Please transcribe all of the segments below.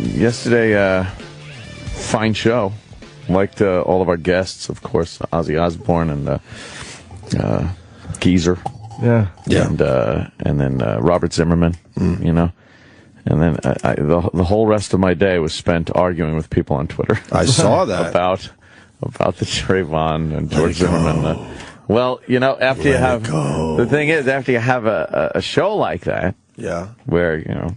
yesterday, fine show. Liked all of our guests, of course, Ozzy Osbourne and Geezer. Yeah. And then Robert Zimmerman, you know. And then the whole rest of my day was spent arguing with people on Twitter. I saw that. about the Trayvon and George Zimmerman. Well, you know, after you have the thing is, after you have a show like that, where, you know,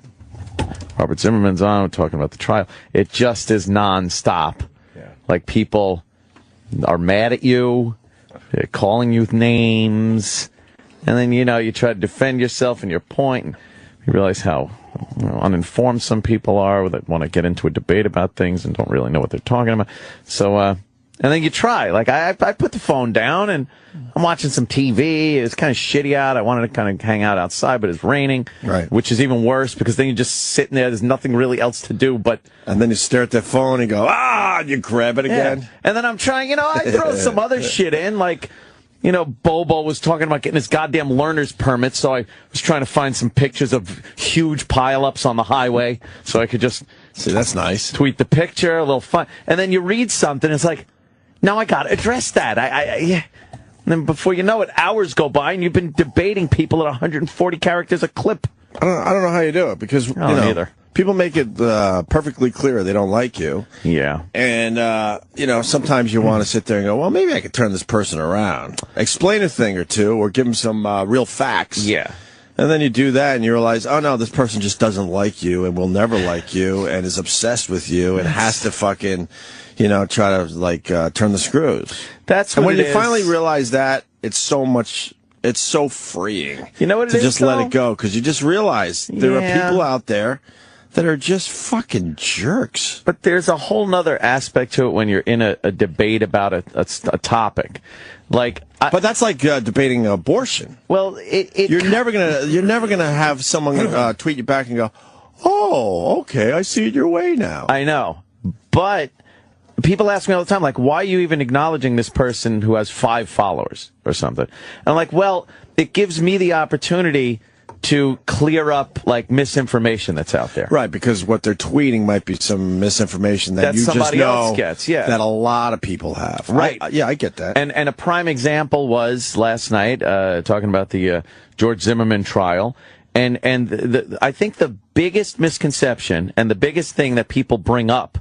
Robert Zimmerman's on talking about the trial, it just is nonstop. Yeah. Like, people are mad at you, they're calling you names, and then, you know, you try to defend yourself and your point, and you realize how, you know, uninformed some people are that want to get into a debate about things and don't really know what they're talking about. So, and then you try. Like, I put the phone down and I'm watching some TV. It was kind of shitty out. I wanted to kind of hang out outside, but it's raining, right? Which is even worse because then you're just sitting there. There's nothing really else to do. And then you stare at that phone and go, and you grab it again. Yeah. And then I'm trying, you know, I throw some other shit in, like, you know, Bobo was talking about getting his goddamn learner's permit, so I was trying to find some pictures of huge pileups on the highway so I could just... See, that's nice. Tweet the picture, a little fun. And then you read something, it's like, now I got to address that. And then before you know it, hours go by, and you've been debating people at 140 characters a clip. I don't know how you do it, because, either. People make it perfectly clear they don't like you. Yeah. And, you know, sometimes you want to sit there and go, well, maybe I could turn this person around. Explain a thing or two, or give them some real facts. Yeah. And then you do that and you realize, oh, no, this person just doesn't like you and will never like you and is obsessed with you and has to fucking, you know, try to, like, turn the screws. That's what it is. And when you finally realize that, it's so freeing. You know what it to is, just let it go, because you just realize there are people out there that are just fucking jerks. But there's a whole nother aspect to it when you're in a debate about a topic. Like, but that's like debating abortion. Well, you're never gonna have someone tweet you back and go, "Oh, okay, I see it your way now." I know, but people ask me all the time, like, why are you even acknowledging this person who has 5 followers or something? And I'm like, well, it gives me the opportunity to clear up, like, misinformation that's out there. Right, because what they're tweeting might be some misinformation that you somebody just know else gets, that a lot of people have. Right. I get that. And a prime example was last night, talking about the George Zimmerman trial. And I think the biggest misconception and the biggest thing that people bring up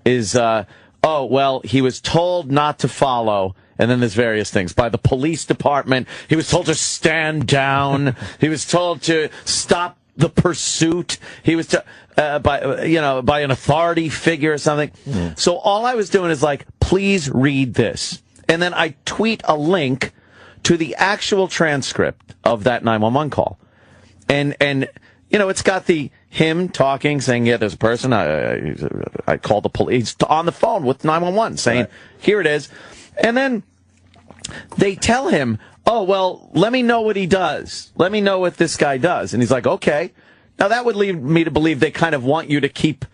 is, oh, well, he was told not to follow. And then there's various things. By the police department, he was told to stand down. He was told to stop the pursuit. He was by an authority figure or something. Mm. So all I was doing is like, please read this. And then I tweet a link to the actual transcript of that 911 call. And you know, it's got him talking, saying, yeah, there's a person. I called the police on the phone with 911 saying, right, here it is. And then they tell him, oh, well, let me know what he does. Let me know what this guy does. And he's like, okay. Now, that would lead me to believe they kind of want you to keep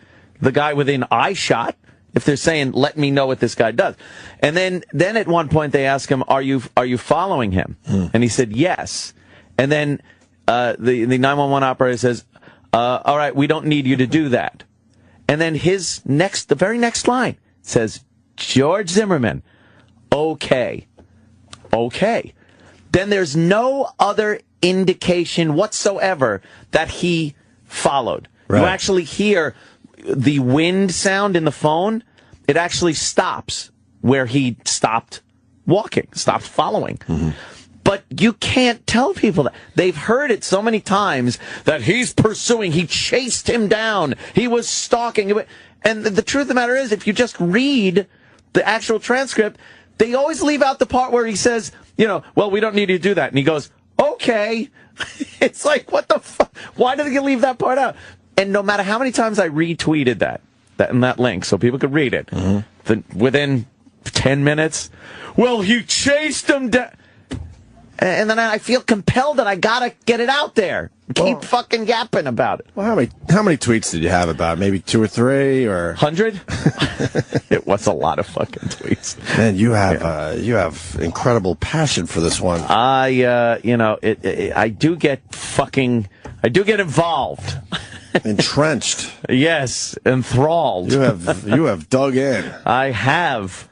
the guy within eye shot if they're saying, let me know what this guy does. And then at one point they ask him, are you following him? And he said, yes. And then the 911 operator says, all right, we don't need you to do that. And then the very next line says, George Zimmerman, okay. Then there's no other indication whatsoever that he followed. Right. You actually hear the wind sound in the phone. It actually stops where he stopped walking, stopped following. Mm-hmm. But you can't tell people that. They've heard it so many times that he's pursuing, he chased him down, he was stalking. And the truth of the matter is, if you just read the actual transcript, they always leave out the part where he says, you know, well, we don't need you to do that. And he goes, okay. It's like, what the fuck? Why did you leave that part out? And no matter how many times I retweeted that in that link so people could read it, within 10 minutes, well, he chased him down. And then I feel compelled that I gotta get it out there. Keep fucking yapping about it. Well, how many tweets did you have about it? Maybe 2 or 3 or 100? It was a lot of fucking tweets. Man, you have incredible passion for this one. I do get involved. Entrenched. Yes, enthralled. You have dug in. I have.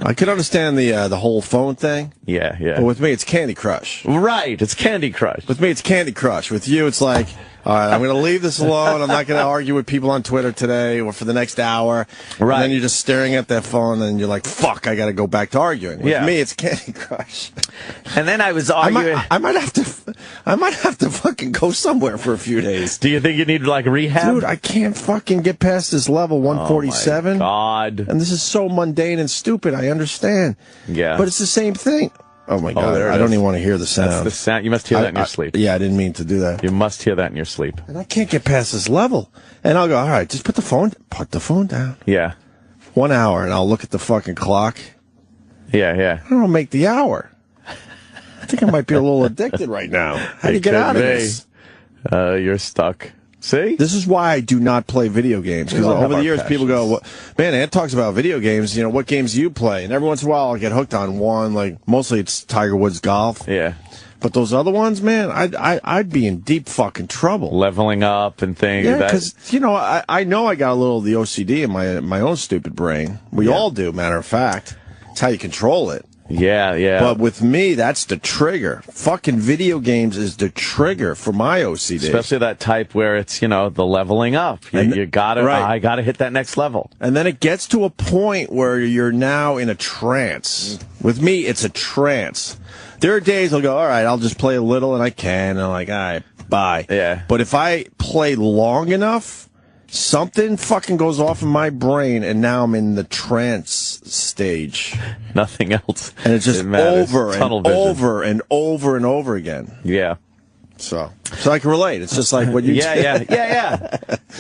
I could understand the whole phone thing. Yeah, yeah. But with me, it's Candy Crush. Right, it's Candy Crush. With me, it's Candy Crush. With you, it's like, all right, I'm going to leave this alone. I'm not going to argue with people on Twitter today or for the next hour. Right. And then you're just staring at that phone, and you're like, fuck, I got to go back to arguing. With me, it's Candy Crush. And then I was arguing. I might have to fucking go somewhere for a few days. Do you think you need like rehab? Dude, I can't fucking get past this level 147. Oh my God. And this is so mundane and stupid. I understand. Yeah. But it's the same thing. Oh my God! I don't even want to hear the sound. That's the sound. You must hear that in your sleep. Yeah, I didn't mean to do that. You must hear that in your sleep. And I can't get past this level. And I'll go, all right, just put the phone down. Yeah. 1 hour, and I'll look at the fucking clock. Yeah, yeah. I don't make the hour. I think I might be a little addicted right now. How do you get out of this? You're stuck. See? This is why I do not play video games. Because over the years, people go, man, Ant talks about video games. You know, what games do you play? And every once in a while, I'll get hooked on one. Like, mostly it's Tiger Woods golf. Yeah. But those other ones, man, I'd be in deep fucking trouble. Leveling up and things. Yeah, because, you know I know I got a little of the OCD in my own stupid brain. We all do, matter of fact. It's how you control it. Yeah, yeah. But with me, that's the trigger. Fucking video games is the trigger for my OCD. Especially that type where it's, you know, the leveling up. You gotta, I gotta hit that next level. And then it gets to a point where you're now in a trance. With me, it's a trance. There are days I'll go, all right, I'll just play a little, and I can. And I'm like, all right, bye. Yeah. But if I play long enough, something fucking goes off in my brain, and now I'm in the trance stage. Nothing else. And it's just over and over and over and over again. Yeah. So I can relate. It's just like what you yeah.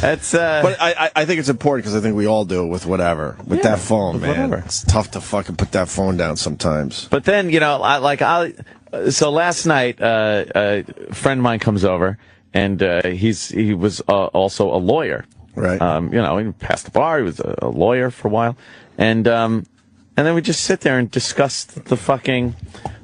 That's. But I think it's important because I think we all do it with whatever. With that phone, man. Whatever. It's tough to fucking put that phone down sometimes. But then, you know, so last night, a friend of mine comes over, and he was also a lawyer. Right. You know, he passed the bar. He was a lawyer for a while, and then we just sit there and discuss the fucking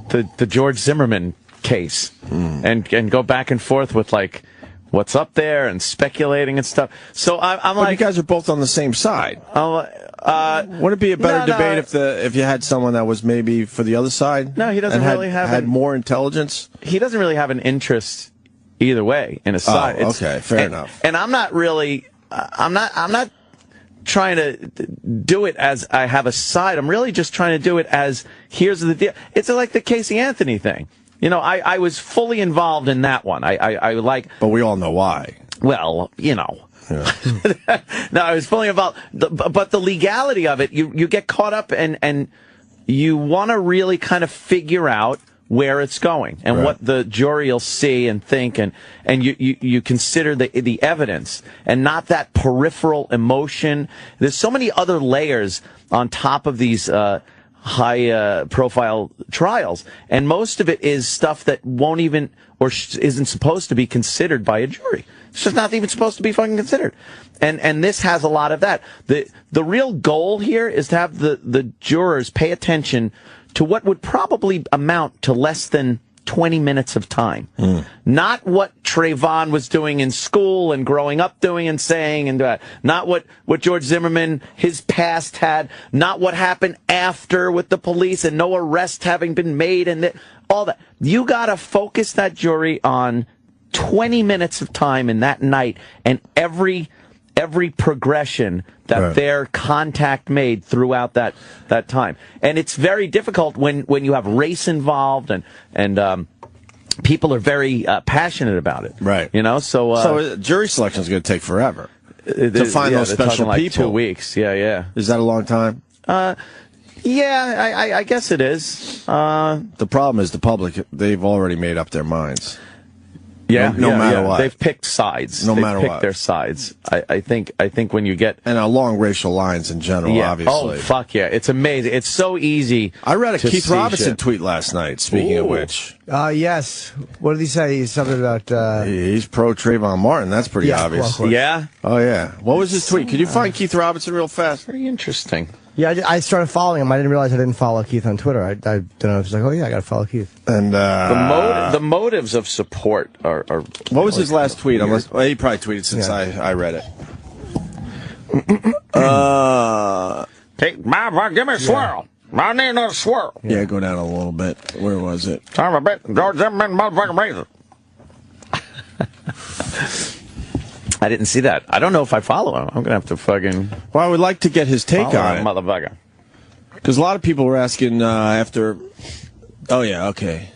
the George Zimmerman case, and go back and forth with like what's up there and speculating and stuff. So I'm but like, you guys are both on the same side. Would it be a better debate if you had someone that was maybe for the other side? No, he doesn't really had more intelligence. He doesn't really have an interest either way in a side. Oh, okay, fair enough. And I'm not really. I'm not trying to do it as I have a side. I'm really just trying to do it as here's the deal. It's like the Casey Anthony thing. You know, I was fully involved in that one. I like. But we all know why. Well, you know. Yeah. No, I was fully involved. But the legality of it, you get caught up and you want to really kind of figure out where it's going and what the jury will see and think, and you consider the evidence and not that peripheral emotion. There's so many other layers on top of these high profile trials, and most of it is stuff that won't even or isn't supposed to be considered by a jury. It's just not even supposed to be fucking considered. And this has a lot of that. The real goal here is to have the jurors pay attention to what would probably amount to less than 20 minutes of time. Not what Trayvon was doing in school and growing up doing and saying, and not what George Zimmerman, his past had, not what happened after with the police and no arrest having been made and all that. You got to focus that jury on 20 minutes of time in that night and every progression that their contact made throughout that time. And it's very difficult when you have race involved and people are very passionate about it. Right. You know, so jury selection is going to take forever to find those special like people. 2 weeks. Yeah. Is that a long time? Yeah, I guess it is. The problem is the public, they've already made up their minds. Yeah, no matter what. They've picked sides. No They've matter picked what. their sides. I think when you get... And along racial lines in general, obviously. Oh, fuck yeah. It's amazing. It's so easy. I read a Keith Robinson tweet last night, speaking of which. Yes. What did he say? He's something about... He's pro Trayvon Martin. That's pretty obvious. Well, yeah? Oh, yeah. What was his tweet? Could you find Keith Robinson real fast? Very interesting. Yeah, I started following him. I didn't realize I didn't follow Keith on Twitter. I don't know. I was like, oh yeah, I got to follow Keith. And the motives of support are what was his last tweet? Unless he probably tweeted since I read it. Give me a swirl. I need another swirl. Yeah, go down a little bit. Where was it? Time a bit. George Zimmerman, motherfucking razor. I didn't see that. I don't know if I follow him. I'm gonna have to fucking. Well, I would like to get his take on it, motherfucker. Because a lot of people were asking after. Oh yeah, okay.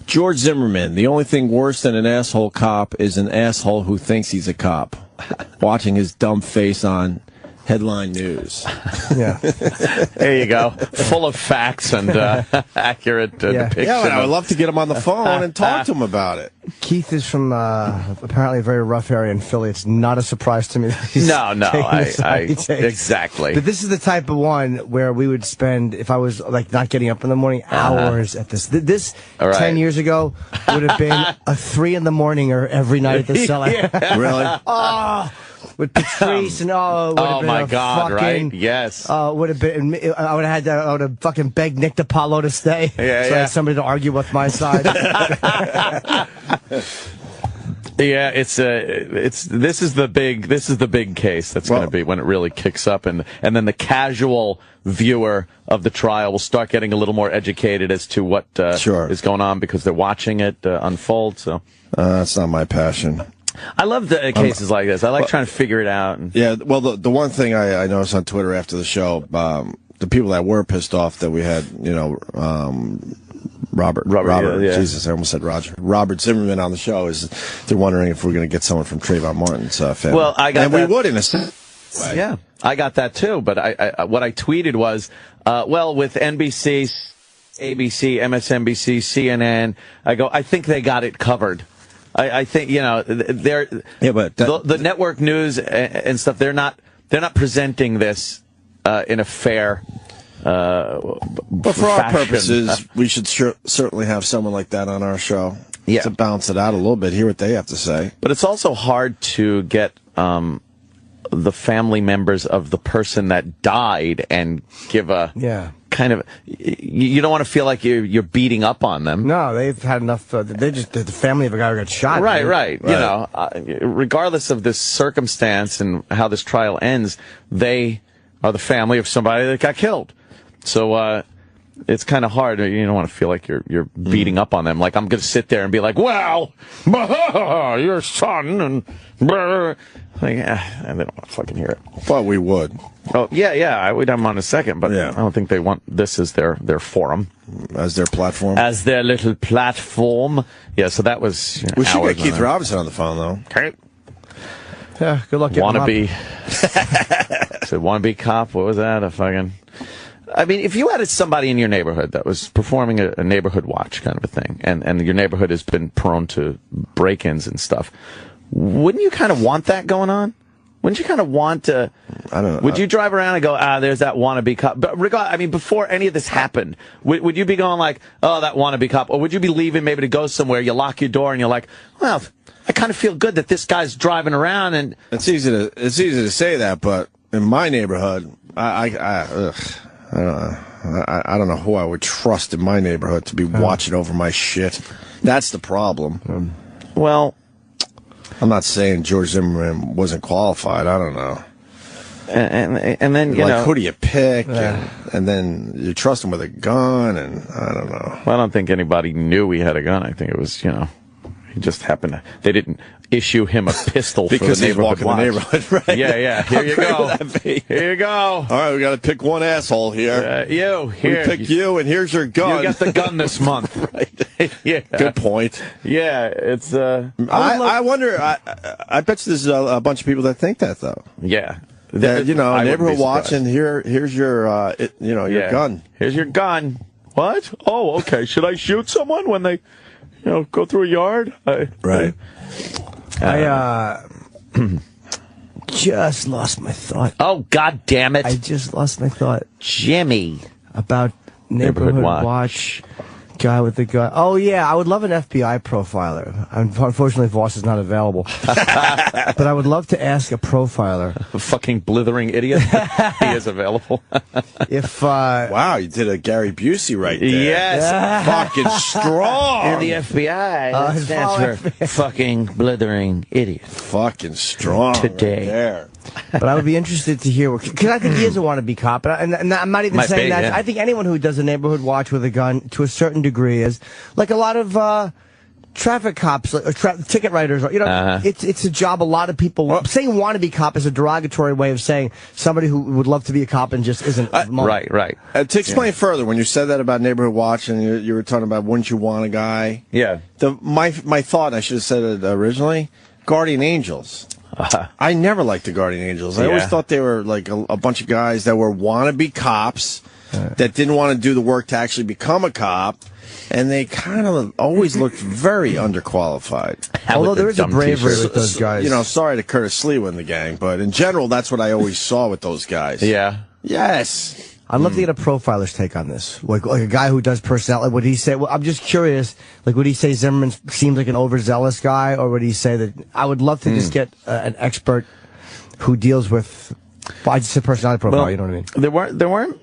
George Zimmerman. The only thing worse than an asshole cop is an asshole who thinks he's a cop. Watching his dumb face on headline news. Yeah. There you go. Full of facts and accurate depiction. Yeah, but I would love to get him on the phone and talk to him about it. Keith is from apparently a very rough area in Philly. It's not a surprise to me that he's exactly. But this is the type of one where we would spend, if I was like not getting up in the morning, hours at this. This 10 years ago would have been a 3 in the morning or every night at the cellar. Really? Oh, with Patrice and oh my God! Fucking, right? Yes. Would have been. I would have fucking begged Nick DiPaolo to stay. Yeah, so I had somebody to argue with my side. Yeah, this is the big case that's going to be when it really kicks up, and then the casual viewer of the trial will start getting a little more educated as to what is going on because they're watching it unfold. So that's not my passion. I love the cases like this. I like trying to figure it out. Yeah, well, the one thing I noticed on Twitter after the show, the people that were pissed off that we had, Robert, Jesus, I almost said Roger. Robert Zimmerman on the show is they're wondering if we're going to get someone from Trayvon Martin's family. Well, I got we would in a sense. Yeah, I got that too. But what I tweeted was, with NBC, ABC, MSNBC, CNN, I think they got it covered. I think they're but the network news and stuff. They're not presenting this in a fair. But for our purposes, we should certainly have someone like that on our show to balance it out a little bit, hear what they have to say. But it's also hard to get the family members of the person that died and give a kind of. You don't want to feel like you're beating up on them. No, they've had enough. They just the family of a guy who got shot. Right. Regardless of this circumstance and how this trial ends, they are the family of somebody that got killed. So it's kind of hard. You don't want to feel like you're beating up on them. Like I'm going to sit there and be like, "Well, your son," and and they don't want to fucking hear it. But we would. Oh yeah, I would have them on a second, but I don't think they want this as their forum, as their platform, as their little platform. Yeah, so that was. We should get Keith Robinson on the phone though. Okay. Yeah, good luck. Wannabe. So wannabe cop. What was that? I mean, if you had somebody in your neighborhood that was performing a neighborhood watch kind of a thing, and your neighborhood has been prone to break-ins and stuff, wouldn't you kind of want that going on? Wouldn't you kind of want to? I don't know. Would you drive around and go, there's that wannabe cop? But before any of this happened, would you be going like, oh, that wannabe cop? Or would you be leaving maybe to go somewhere, you lock your door, and you're like, well, I kind of feel good that this guy's driving around, and it's easy to say that, but in my neighborhood, I don't know who I would trust in my neighborhood to be watching over my shit. That's the problem. Well, I'm not saying George Zimmerman wasn't qualified. I don't know. And then who do you pick? And then you trust him with a gun, and I don't know. Well, I don't think anybody knew he had a gun. I think it was he just happened to. They didn't issue him a pistol because for the neighborhood he's walking the neighborhood, right? Yeah. Here you go. Here you go. All right, we got to pick one asshole here. We pick you, and here's your gun. You got the gun this month, right? Yeah. Good point. Yeah, it's. I wonder. I bet you there's a bunch of people that think that though. Yeah. That, neighborhood watch, and here's your your gun. Here's your gun. What? Oh, okay. Should I shoot someone when they, go through a yard? Right. I just lost my thought. Oh, God damn it. I just lost my thought. Jimmy. About neighborhood watch. Guy with the gun. Oh, yeah, I would love an FBI profiler. Unfortunately, Voss is not available. But I would love to ask a profiler. A fucking blithering idiot. He is available. Wow, you did a Gary Busey right there. Yes. Fucking strong. You're the FBI. That stands for fucking blithering idiot. Fucking strong. Today. Right there. But I would be interested to hear, because I think he is a wannabe cop, and I'm not even saying that. Yeah. I think anyone who does a neighborhood watch with a gun, to a certain degree, is like a lot of traffic cops, or ticket writers. You know, it's a job. A lot of people saying wannabe cop is a derogatory way of saying somebody who would love to be a cop and just isn't. Right. To explain further, when you said that about neighborhood watch, and you were talking about wouldn't you want a guy? Yeah. My thought, and I should have said it originally, guardian angels. I never liked the guardian angels. I always thought they were like a bunch of guys that were wannabe cops that didn't want to do the work to actually become a cop, and they kind of always looked very underqualified. Although there is a bravery with those guys. You know, sorry to Curtis Lee in the gang, but in general, that's what I always saw with those guys. Yeah. Yes. I'd love to get a profiler's take on this. Like a guy who does personality. Would he say, well, I'm just curious, like, would he say Zimmerman seems like an overzealous guy, or would he say that, I would love to just get an expert who deals with, I just said personality profile, well, you know what I mean? There weren't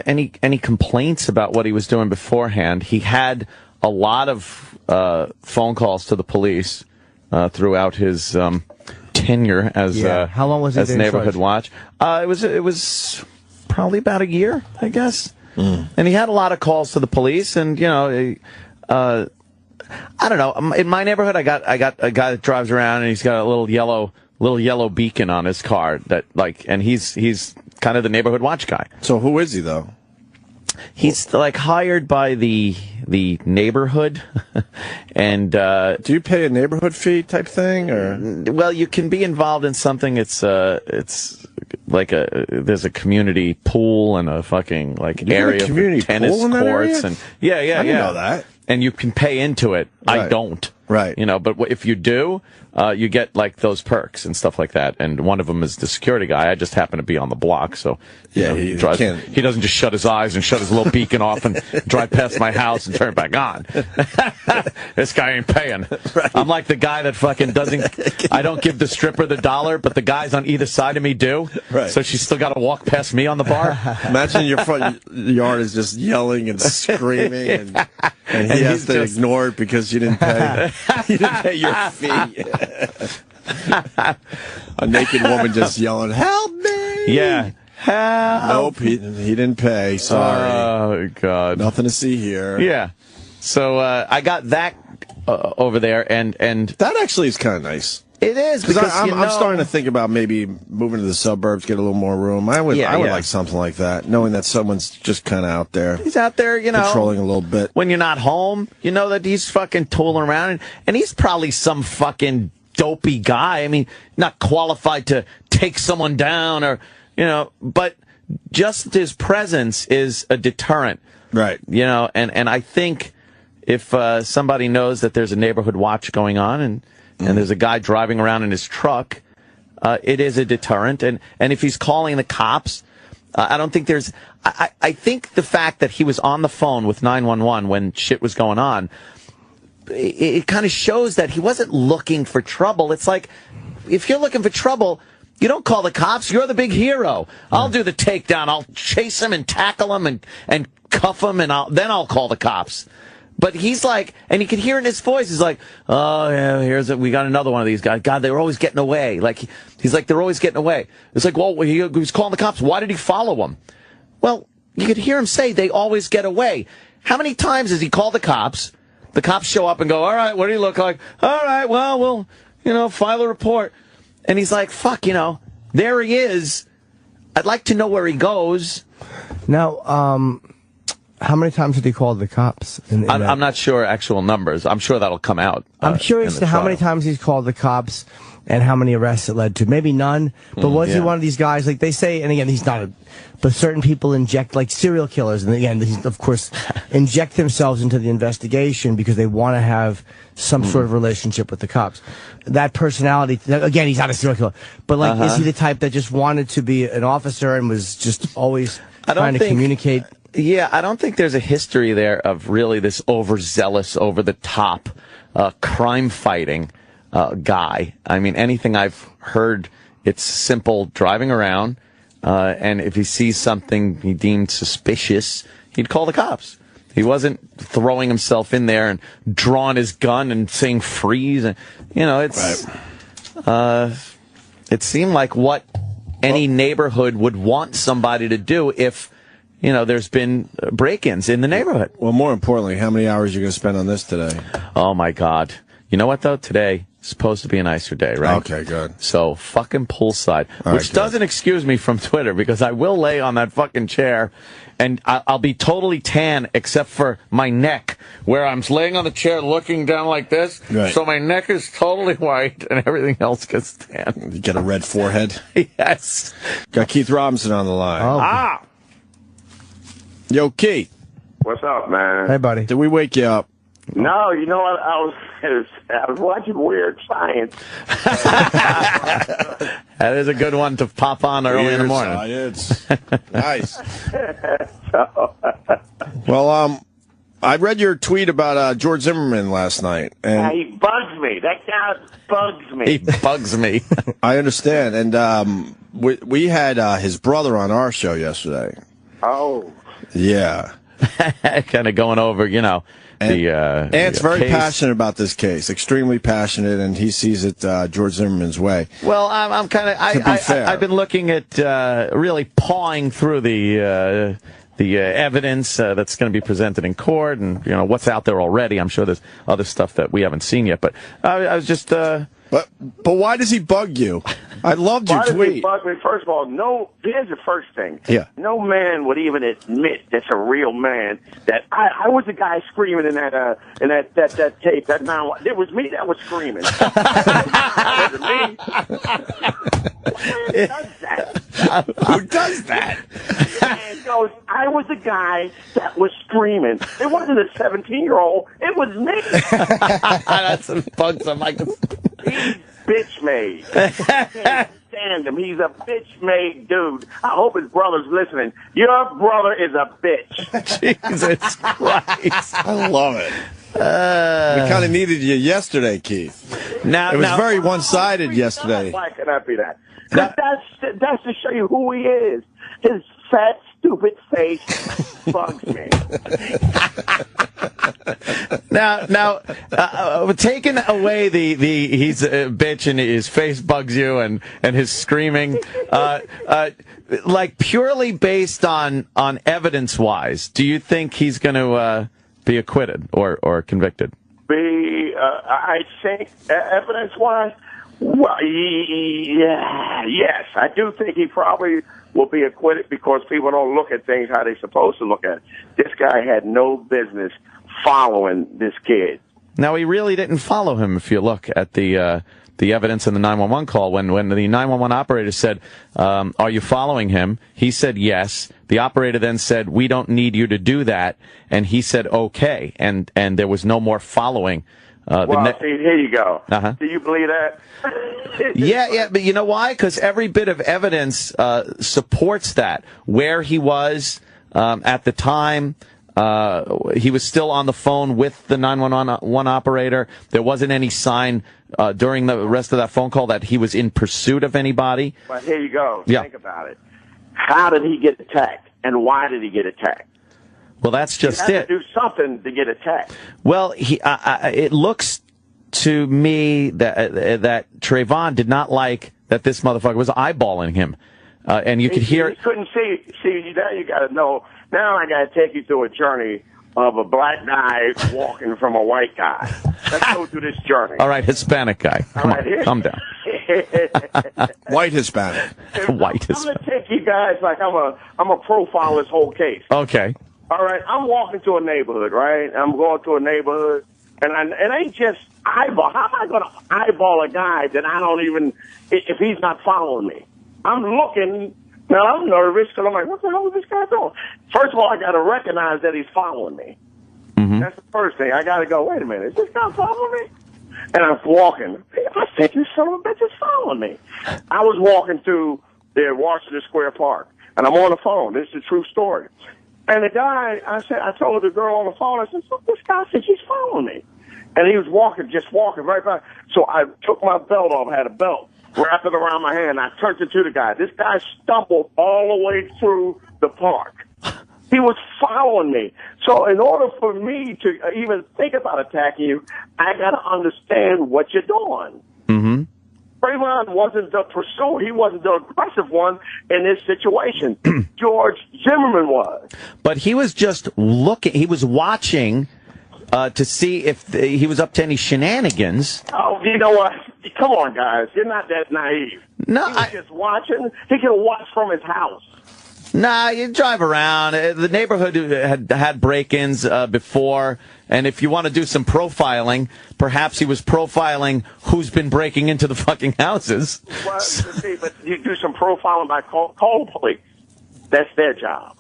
any complaints about what he was doing beforehand. He had a lot of phone calls to the police throughout his tenure as how long was he as neighborhood watch. It was probably about a year, I guess. And he had a lot of calls to the police, and you know, I don't know. In my neighborhood, I got a guy that drives around, and he's got a little yellow beacon on his car that and he's kind of the neighborhood watch guy. So who is he though? He's like hired by the neighborhood, and do you pay a neighborhood fee type thing, or? Well, you can be involved in something. It's like there's a community pool and a fucking area for tennis courts, and I didn't know that. And you can pay into it. Right. I don't. Right. You know, but if you do, you get like those perks and stuff like that. And one of them is the security guy. I just happen to be on the block, so he doesn't just shut his eyes and shut his little beacon off and drive past my house and turn it back on. This guy ain't paying. Right. I'm like the guy that fucking doesn't. I don't give the stripper the $1, but the guys on either side of me do. Right. So she's still got to walk past me on the bar. Imagine your front yard is just yelling and screaming, and he has to ignore it because you didn't pay. You didn't pay your fee. A naked woman just yelling, "Help me!" Yeah. Nope, he didn't pay. Sorry. Oh, God. Nothing to see here. Yeah. So I got that over there, and that actually is kind of nice. It is, because I'm starting to think about maybe moving to the suburbs, get a little more room. I would like something like that, knowing that someone's just kind of out there. He's out there, you know, patrolling a little bit. When you're not home, you know that he's fucking tooling around, and he's probably some fucking dopey guy. I mean, not qualified to take someone down, or you know, but just his presence is a deterrent, right? You know, and I think if somebody knows that there's a neighborhood watch going on, and there's a guy driving around in his truck, it is a deterrent. And if he's calling the cops, I don't think there's... I think the fact that he was on the phone with 911 when shit was going on, it kind of shows that he wasn't looking for trouble. It's like, if you're looking for trouble, you don't call the cops. You're the big hero. I'll do the takedown. I'll chase him and tackle him and cuff him, and then I'll call the cops. But he's like, and you can hear in his voice, he's like, oh, yeah, we got another one of these guys. God, they were always getting away. Like, he's like, they're always getting away. It's like, well, he was calling the cops. Why did he follow them? Well, you could hear him say, they always get away. How many times has he called the cops? The cops show up and go, all right, what do you look like? All right, well, we'll, file a report. And he's like, fuck, there he is. I'd like to know where he goes. Now, how many times did he call the cops? I'm not sure actual numbers. I'm sure that'll come out. I'm curious to how many times he's called the cops and how many arrests it led to. Maybe none, but was he one of these guys, like they say, and again, he's not but certain people inject, like serial killers, and again, of course, inject themselves into the investigation because they want to have some sort of relationship with the cops. That personality, again, he's not a serial killer, but like, is he the type that just wanted to be an officer and was just always trying to communicate? Yeah, I don't think there's a history there of really this overzealous, over-the-top crime-fighting guy. I mean, anything I've heard, it's simple driving around, and if he sees something he deemed suspicious, he'd call the cops. He wasn't throwing himself in there and drawing his gun and saying freeze. And, it's it seemed like what any neighborhood would want somebody to do if, there's been break-ins in the neighborhood. Well, more importantly, how many hours are you going to spend on this today? Oh, my God. You know what, though? Today is supposed to be a nicer day, right? Okay, good. So, fucking poolside. Which doesn't excuse me from Twitter, because I will lay on that fucking chair, and I'll be totally tan except for my neck, where I'm laying on the chair looking down like this. Right. So my neck is totally white, and everything else gets tan. You get a red forehead? Yes. Got Keith Robinson on the line. Oh. Yo, Keith. What's up, man? Hey, buddy. Did we wake you up? No, you know what? I was watching Weird Science. That is a good one to pop on early in the morning. Science. Nice. Well, I read your tweet about George Zimmerman last night. And he bugs me. That guy bugs me. He bugs me. I understand. And we had his brother on our show yesterday. Oh. Yeah. Kind of going over, Ant's very case. passionate about this case, extremely passionate, and he sees it George Zimmerman's way. Well, I'm kind of. I've been looking at really pawing through the evidence that's going to be presented in court, and what's out there already. I'm sure there's other stuff that we haven't seen yet, but I was just. But why does he bug you? I loved your Why tweet. does he bug me? First of all, here's the first thing. Yeah. No man would even admit that's a real man. That I was the guy screaming in that tape. It was me that was screaming. It wasn't me. Who does that? Who does that? And goes, I was the guy that was screaming. It wasn't a 17-year-old. It was me. That's some bugs. I'm like. He's bitch-made. I can't stand him. He's a bitch-made dude. I hope his brother's listening. Your brother is a bitch. Jesus Christ. I love it. We kind of needed you yesterday, Keith. It was very one-sided yesterday. Why can I be that? That's to show you who he is. His fat, stupid face bugs me. Now, taking away the he's a bitch and his face bugs you and his screaming, like purely based on evidence-wise, do you think he's going to be acquitted or convicted? I think evidence-wise, well, yes, I do think he probably will be acquitted because people don't look at things how they're supposed to look at it. This guy had no business following this kid. Now, he really didn't follow him, if you look at the evidence in the 911 call. When the 911 operator said, are you following him? He said yes. The operator then said, we don't need you to do that. And he said, okay. And there was no more following. Here you go. Uh-huh. Do you believe that? Yeah, but you know why? Because every bit of evidence supports that. Where he was at the time, he was still on the phone with the 911 operator. There wasn't any sign during the rest of that phone call that he was in pursuit of anybody. But here you go. Yeah. Think about it. How did he get attacked, and why did he get attacked? Well, that's just he had to do something to get attacked. Well, it looks to me that Trayvon did not like that this motherfucker was eyeballing him, and you could hear. He couldn't see. See, now you got to know. Now I got to take you through a journey of a black guy walking from a white guy. Let's go through this journey. All right, Hispanic guy. Come on, calm down. White Hispanic. White Hispanic. I'm going to take you guys like I'm a profile this whole case. Okay. All right, I'm walking to a neighborhood, right? I'm going to a neighborhood, and it ain't just eyeball. How am I going to eyeball a guy that I don't even, if he's not following me? I'm looking, now I'm nervous because I'm like, what the hell is this guy doing? First of all, I got to recognize that he's following me. Mm-hmm. That's the first thing. I got to go, wait a minute, is this guy following me? And I'm walking. I think this son of a bitch is following me. I was walking through the Washington Square Park, and I'm on the phone. This is a true story. And the guy, I told the girl on the phone, I said, look, this guy said he's following me. And he was just walking right by. So I took my belt off, I had a belt, wrapped it around my hand. I turned it to the guy. This guy stumbled all the way through the park. He was following me. So in order for me to even think about attacking you, I got to understand what you're doing. Mm-hmm. Trayvon wasn't the pursuer. He wasn't the aggressive one in this situation. George Zimmerman was. But he was just looking. He was watching to see if he was up to any shenanigans. Oh, you know what? Come on, guys. You're not that naive. No, he was just watching. He could watch from his house. Nah, you drive around. The neighborhood had break-ins before, and if you want to do some profiling, perhaps he was profiling who's been breaking into the fucking houses. Well, see, but you do some profiling by call the police. That's their job.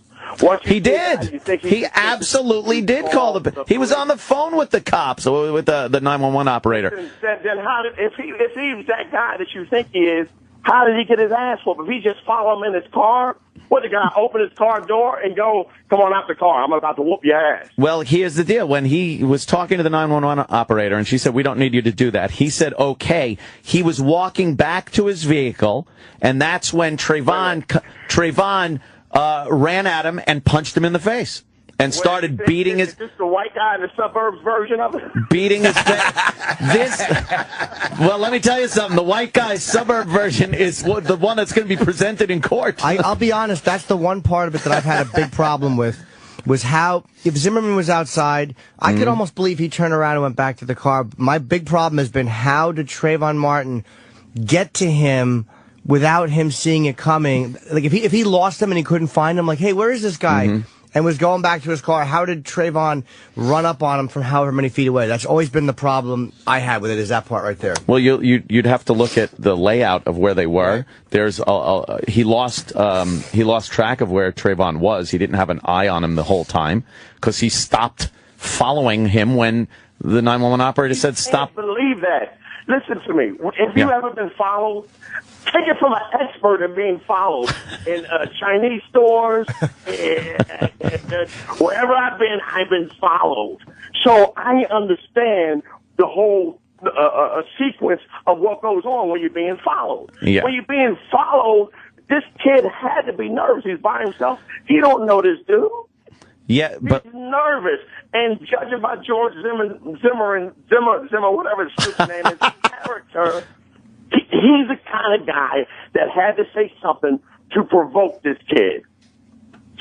He did. He absolutely did call the. He was on the phone with the cops, with the 911 operator. Then how did if he's that guy that you think he is? How did he get his ass whooped? If he just followed him in his car, what, the guy open his car door and go, come on out the car, I'm about to whoop your ass. Well, here's the deal. When he was talking to the 911 operator and she said, we don't need you to do that, he said, okay. He was walking back to his vehicle, and that's when Trayvon ran at him and punched him in the face. And started beating his... Is this the white guy in the suburbs version of it? Beating his face. Well, let me tell you something. The white guy's suburb version is the one that's going to be presented in court. I'll be honest. That's the one part of it that I've had a big problem with, was how, if Zimmerman was outside, I could almost believe he turned around and went back to the car. My big problem has been, how did Trayvon Martin get to him without him seeing it coming? Like, if he lost him and he couldn't find him, like, hey, where is this guy? And was going back to his car, how did Trayvon run up on him from however many feet away? That's always been the problem I had with it, is that part right there. Well, you'd have to look at the layout of where they were. There's he lost track of where Trayvon was. He didn't have an eye on him the whole time because he stopped following him when the 911 operator said stop. I can't believe that. Listen to me. If you ever been followed, take it from an expert in being followed in Chinese stores, wherever I've been followed. So I understand the whole sequence of what goes on when you're being followed. Yeah. When you're being followed, this kid had to be nervous. He's by himself. He don't know this dude. Yeah, but he's nervous. And judging by George Zimmer, whatever his stupid name is, character, he's the kind of guy that had to say something to provoke this kid.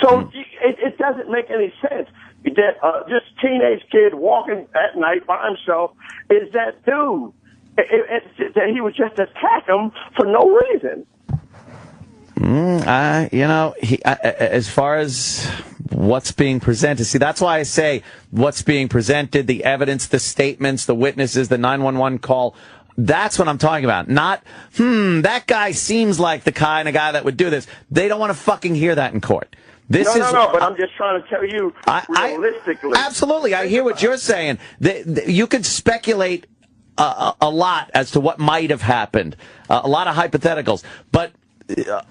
So it doesn't make any sense that this teenage kid walking at night by himself is that dude. That he would just attack him for no reason. As far as what's being presented, see, that's why I say what's being presented, the evidence, the statements, the witnesses, the 911 call. That's what I'm talking about. Not, that guy seems like the kind of guy that would do this. They don't want to fucking hear that in court. No, but I'm just trying to tell you realistically. Absolutely. I hear what you're saying. You could speculate a lot as to what might have happened, a lot of hypotheticals. But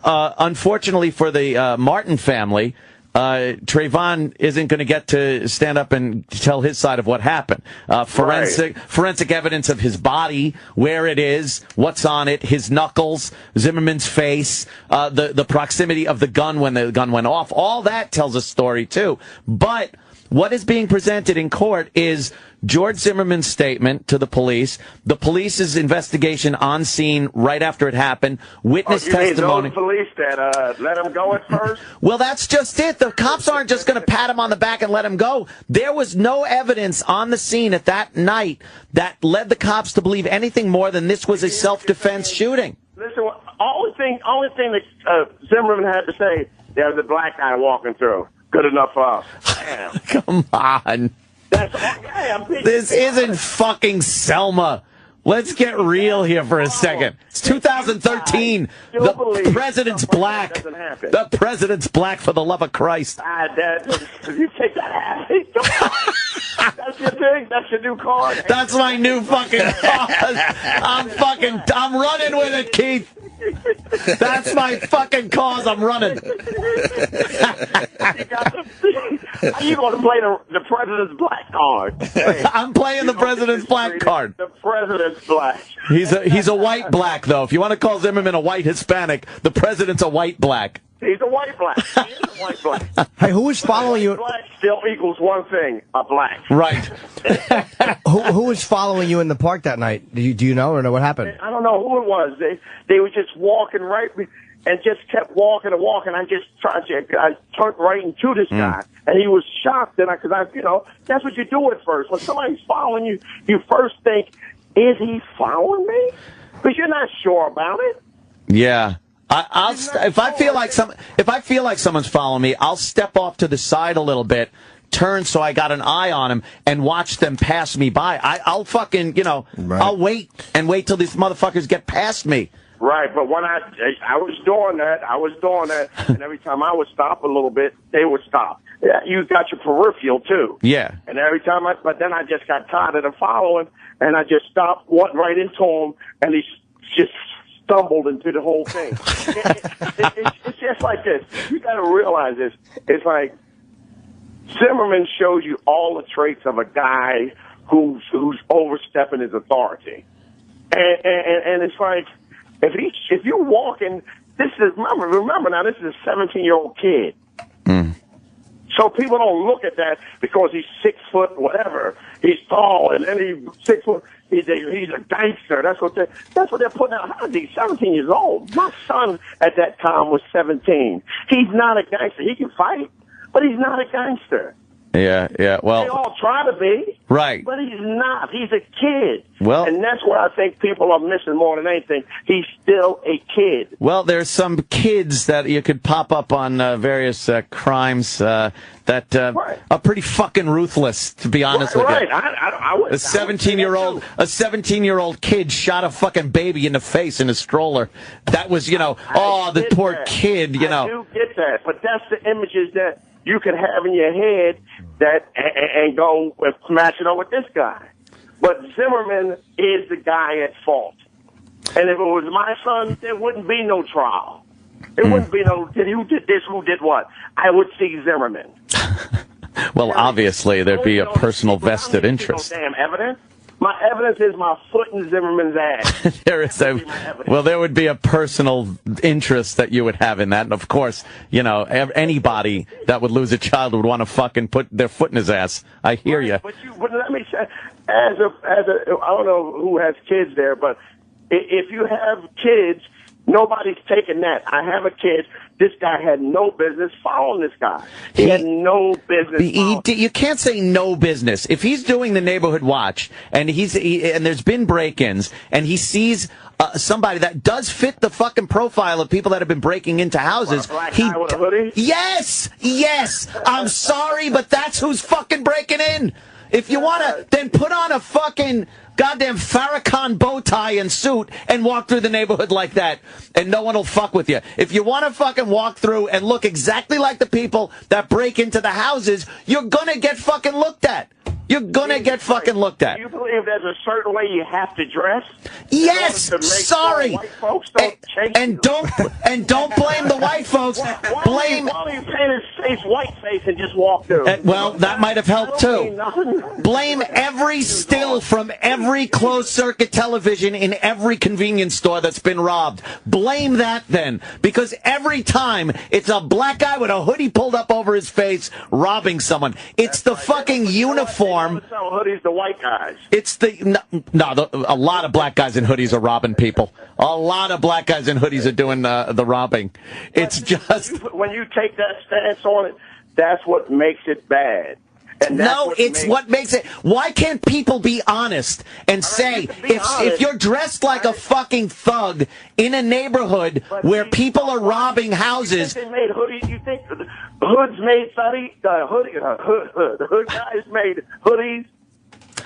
unfortunately for the Martin family, Trayvon isn't going to get to stand up and tell his side of what happened. Forensic evidence of his body, where it is, what's on it, his knuckles, Zimmerman's face, the proximity of the gun when the gun went off. All that tells a story too. But what is being presented in court is George Zimmerman's statement to the police's investigation on scene right after it happened, witness testimony. Mean those police that let him go at first? Well, that's just it. The cops aren't just going to pat him on the back and let him go. There was no evidence on the scene at that night that led the cops to believe anything more than this was a self-defense shooting. Listen, only thing that Zimmerman had to say, there's a black guy walking through. Good enough for us. Damn. Come on. This isn't fucking Selma. Let's get real here for a second. It's 2013. The president's black. The president's black, for the love of Christ. You take that ass. That's your thing? That's your new card? That's my new fucking cause. I'm running with it, Keith. That's my fucking cause. I'm running. How you going to play the president's black card? Hey, I'm playing the president's black card. The president's black. He's a white black, though. If you want to call Zimmerman a white Hispanic, the president's a white black. He's a white black. He is a white black. Hey, who was following you? Black still equals one thing, a black. Right. Who was following you in the park that night? Do you know or know what happened? I don't know who it was. They were just walking right and just kept walking and walking. I turned right into this guy, and he was shocked. And that's what you do at first. When somebody's following you, you first think, is he following me? Because you're not sure about it. Yeah. If I feel like someone's following me, I'll step off to the side a little bit, turn so I got an eye on him, and watch them pass me by. I'll fucking, right. I'll wait till these motherfuckers get past me. Right, but when I was doing that, and every time I would stop a little bit, they would stop. Yeah, you got your peripheral too. Yeah. And every time but then I just got tired of the following, and I just stopped, went right into him, and he just stumbled into the whole thing. It's just like this. You got to realize this. It's like Zimmerman shows you all the traits of a guy who's overstepping his authority, and it's like if you're walking, remember now this is a 17-year-old kid. So people don't look at that because he's 6 foot, whatever. He's tall, and then he's 6 foot. He's a gangster. That's what they're putting out. How is he 17 years old? My son at that time was 17. He's not a gangster. He can fight, but he's not a gangster. Yeah. Well, they all try to be, right? But he's not. He's a kid. Well, and that's what I think people are missing more than anything. He's still a kid. Well, there's some kids that you could pop up on various crimes that are pretty fucking ruthless, to be honest with you. Right. A 17-year-old kid shot a fucking baby in the face in a stroller. That was, the poor kid. I do get that, but that's the images that you can have in your head and go match it up with this guy. But Zimmerman is the guy at fault. And if it was my son, there wouldn't be no trial. There wouldn't be no, who did this, who did what? I would see Zimmerman. Well, obviously, there'd be a personal vested interest. No damn evidence. My evidence is my foot in Zimmerman's ass. There would be a personal interest that you would have in that. And of course, anybody that would lose a child would want to fucking put their foot in his ass. I hear you. But let me say, I don't know who has kids there, but if you have kids, nobody's taking that. I have a kid. This guy had no business following this guy. He had no business. You can't say no business. If he's doing the neighborhood watch and and there's been break-ins and he sees somebody that does fit the fucking profile of people that have been breaking into houses. Black guy with a hoodie? Yes. I'm sorry, but that's who's fucking breaking in. If you want to, then put on a fucking goddamn Farrakhan bow tie and suit and walk through the neighborhood like that, and no one will fuck with you. If you want to fucking walk through and look exactly like the people that break into the houses, you're gonna get fucking looked at. You're gonna get fucking looked at. Do you believe there's a certain way you have to dress? Yes. Sorry. White folks don't and don't blame the white folks. Why don't you paint his face white face and just walk through? Well, that might have helped too. Blame every still from every closed circuit television in every convenience store that's been robbed. Blame that then, because every time it's a black guy with a hoodie pulled up over his face robbing someone. It's the fucking uniform. Sell hoodies to white guys. It's a lot of black guys in hoodies are robbing people. A lot of black guys in hoodies are doing the robbing. It's just when you take that stance on it, that's what makes it bad. What makes it. Why can't people be honest and say if you're dressed like a fucking thug in a neighborhood where people are robbing houses? They made hoodies. You think the hoods made the hood guys made hoodies?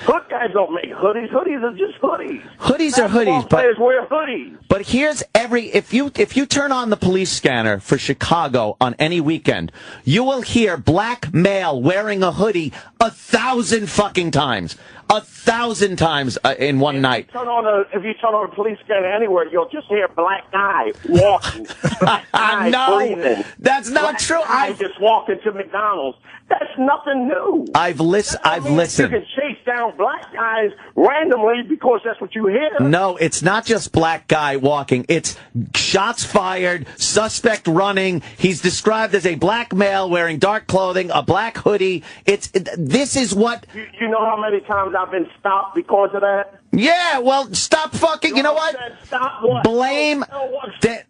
Hood guys don't make hoodies. Hoodies are just hoodies. Hoodies are hoodies, players wear hoodies. But here's if you turn on the police scanner for Chicago on any weekend, you will hear black male wearing a hoodie 1,000 fucking times. 1,000 times in one night. If you turn on a police scanner anywhere, you'll just hear a black guy walking. Black guy breathing. That's not true. I just walked into McDonald's. That's nothing new. I've listened. You can chase down black guys randomly because that's what you hear. No, it's not just black guy walking. It's shots fired, suspect running. He's described as a black male wearing dark clothing, a black hoodie. This is what... You know how many times I've been stopped because of that? Yeah, well, stop fucking. You know what? Stop what? Blame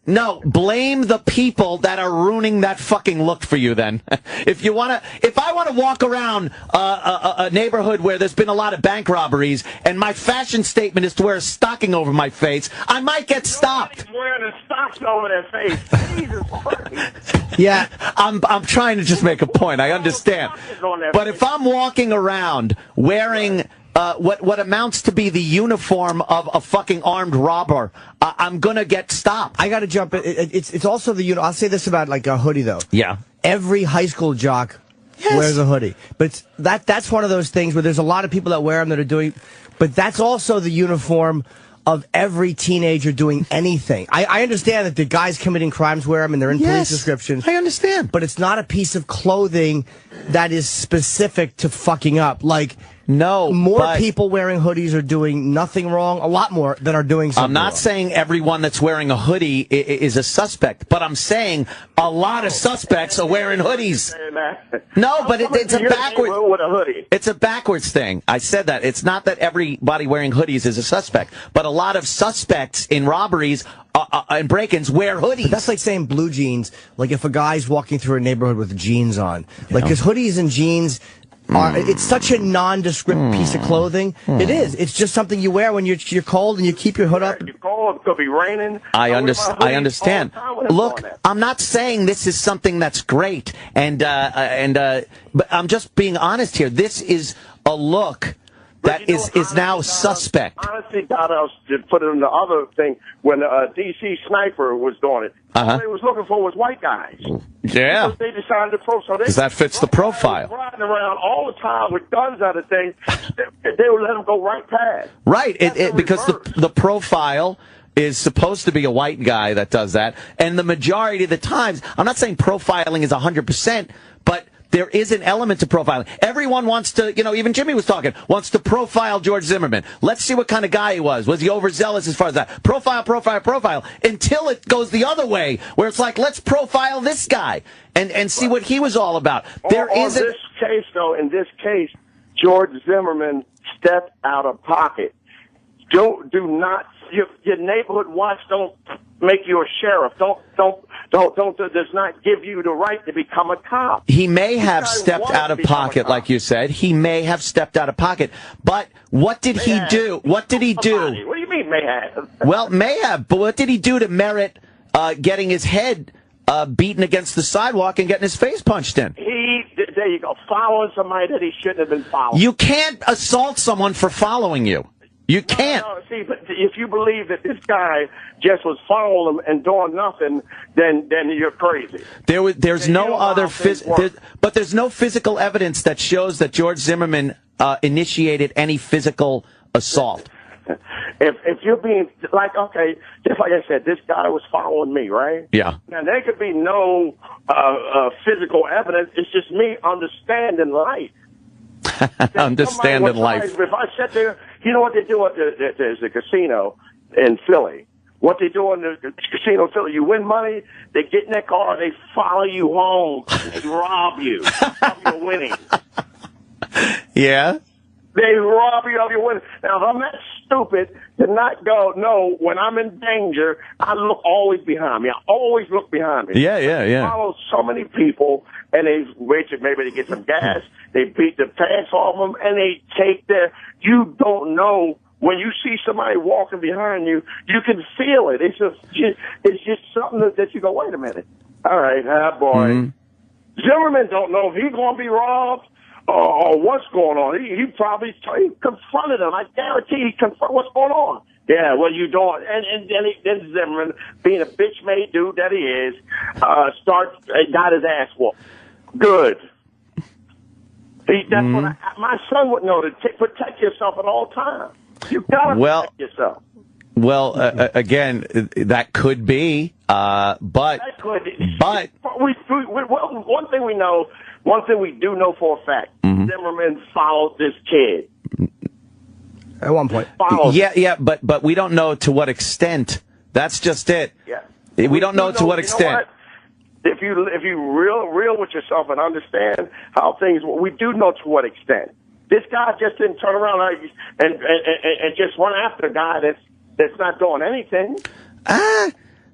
the people that are ruining that fucking look for you. Then, if I want to walk around a neighborhood where there's been a lot of bank robberies, and my fashion statement is to wear a stocking over my face, I might get stopped. Nobody's wearing a stocking over their face. Jesus Christ. Yeah, I'm trying to just make a point. I understand, but if I'm walking around wearing what amounts to be the uniform of a fucking armed robber, I'm gonna get stopped. I gotta jump in. It's also I'll say this about like a hoodie though. Yeah. Every high school jock wears a hoodie, but that's one of those things where there's a lot of people that wear them that are doing, but that's also the uniform of every teenager doing anything. I understand that the guys committing crimes wear them and they're in police descriptions. I understand. But it's not a piece of clothing that is specific to fucking up. Like, no, more people wearing hoodies are doing nothing wrong, a lot more than are doing something I'm not wrong. saying everyone that's wearing a hoodie is a suspect, but I'm saying a lot of suspects are wearing hoodies. No, but it's a backwards. With a hoodie. It's a backwards thing. I said that. It's not that everybody wearing hoodies is a suspect, but a lot of suspects in robberies and break-ins wear hoodies. But that's like saying blue jeans. Like if a guy's walking through a neighborhood with jeans on, like because hoodies and jeans. It's such a nondescript piece of clothing. It is. It's just something you wear when you're cold and you keep your hood up. You're cold. It could be raining. I understand. Look, I'm not saying this is something that's great, but I'm just being honest here. This is a look that is now suspect. Honestly, got us to put it in the other thing when the D.C. sniper was doing it. All they was looking for was white guys. Yeah. Because they decided to because that fits the profile. Riding around all the time with guns out of things, they would let them go right past. Right, because the profile is supposed to be a white guy that does that, and the majority of the times, I'm not saying profiling is 100%, but there is an element to profiling. Everyone wants to, even Jimmy was talking, wants to profile George Zimmerman. Let's see what kind of guy he was. Was he overzealous as far as that? Profile, until it goes the other way, where it's like, let's profile this guy and see what he was all about. In this case, George Zimmerman stepped out of pocket. Do not, your neighborhood watch don't make you a sheriff. Does not give you the right to become a cop. He may have stepped out of pocket, like you said. He may have stepped out of pocket. But what did he do? What did he do? What do you mean may have? Well, may have. But what did he do to merit getting his head beaten against the sidewalk and getting his face punched in? There you go, following somebody that he shouldn't have been following. You can't assault someone for following you. You can't. No, see, but if you believe that this guy just was following him and doing nothing, then you're crazy. There's no physical evidence that shows that George Zimmerman initiated any physical assault. If you're being just like I said, this guy was following me, right? Yeah. Now there could be no physical evidence. It's just me understanding life. Understanding life. If I sit there, you know what they do at there's a casino in Philly. What they do in the casino in Philly, you win money, they get in their car, they follow you home, they rob you of your winning. Yeah. They rob you of your winning. Now, if I'm that stupid to not go, no, when I'm in danger, I look always behind me. I always look behind me. Yeah. I follow so many people, and they wait till maybe they get some gas, they beat the pants off them, and they take you don't know. When you see somebody walking behind you, you can feel it. It's just something that you go, wait a minute. All right, boy. Mm-hmm. Zimmerman don't know if he's going to be robbed or what's going on. He probably confronted him. I guarantee he confronted what's going on. Yeah, well, you don't. And then Zimmerman, being a bitch-made dude that he is, got his ass whooped. Good. That's what my son would know, to protect yourself at all times. You got to protect yourself. Well, again, that could be, but one thing we know, one thing we do know for a fact, Zimmerman followed this kid. At one point. But we don't know to what extent. That's just it. Yeah. We don't know to what extent. If you real with yourself and understand how things, we do know to what extent. This guy just didn't turn around and just run after a guy that's not doing anything.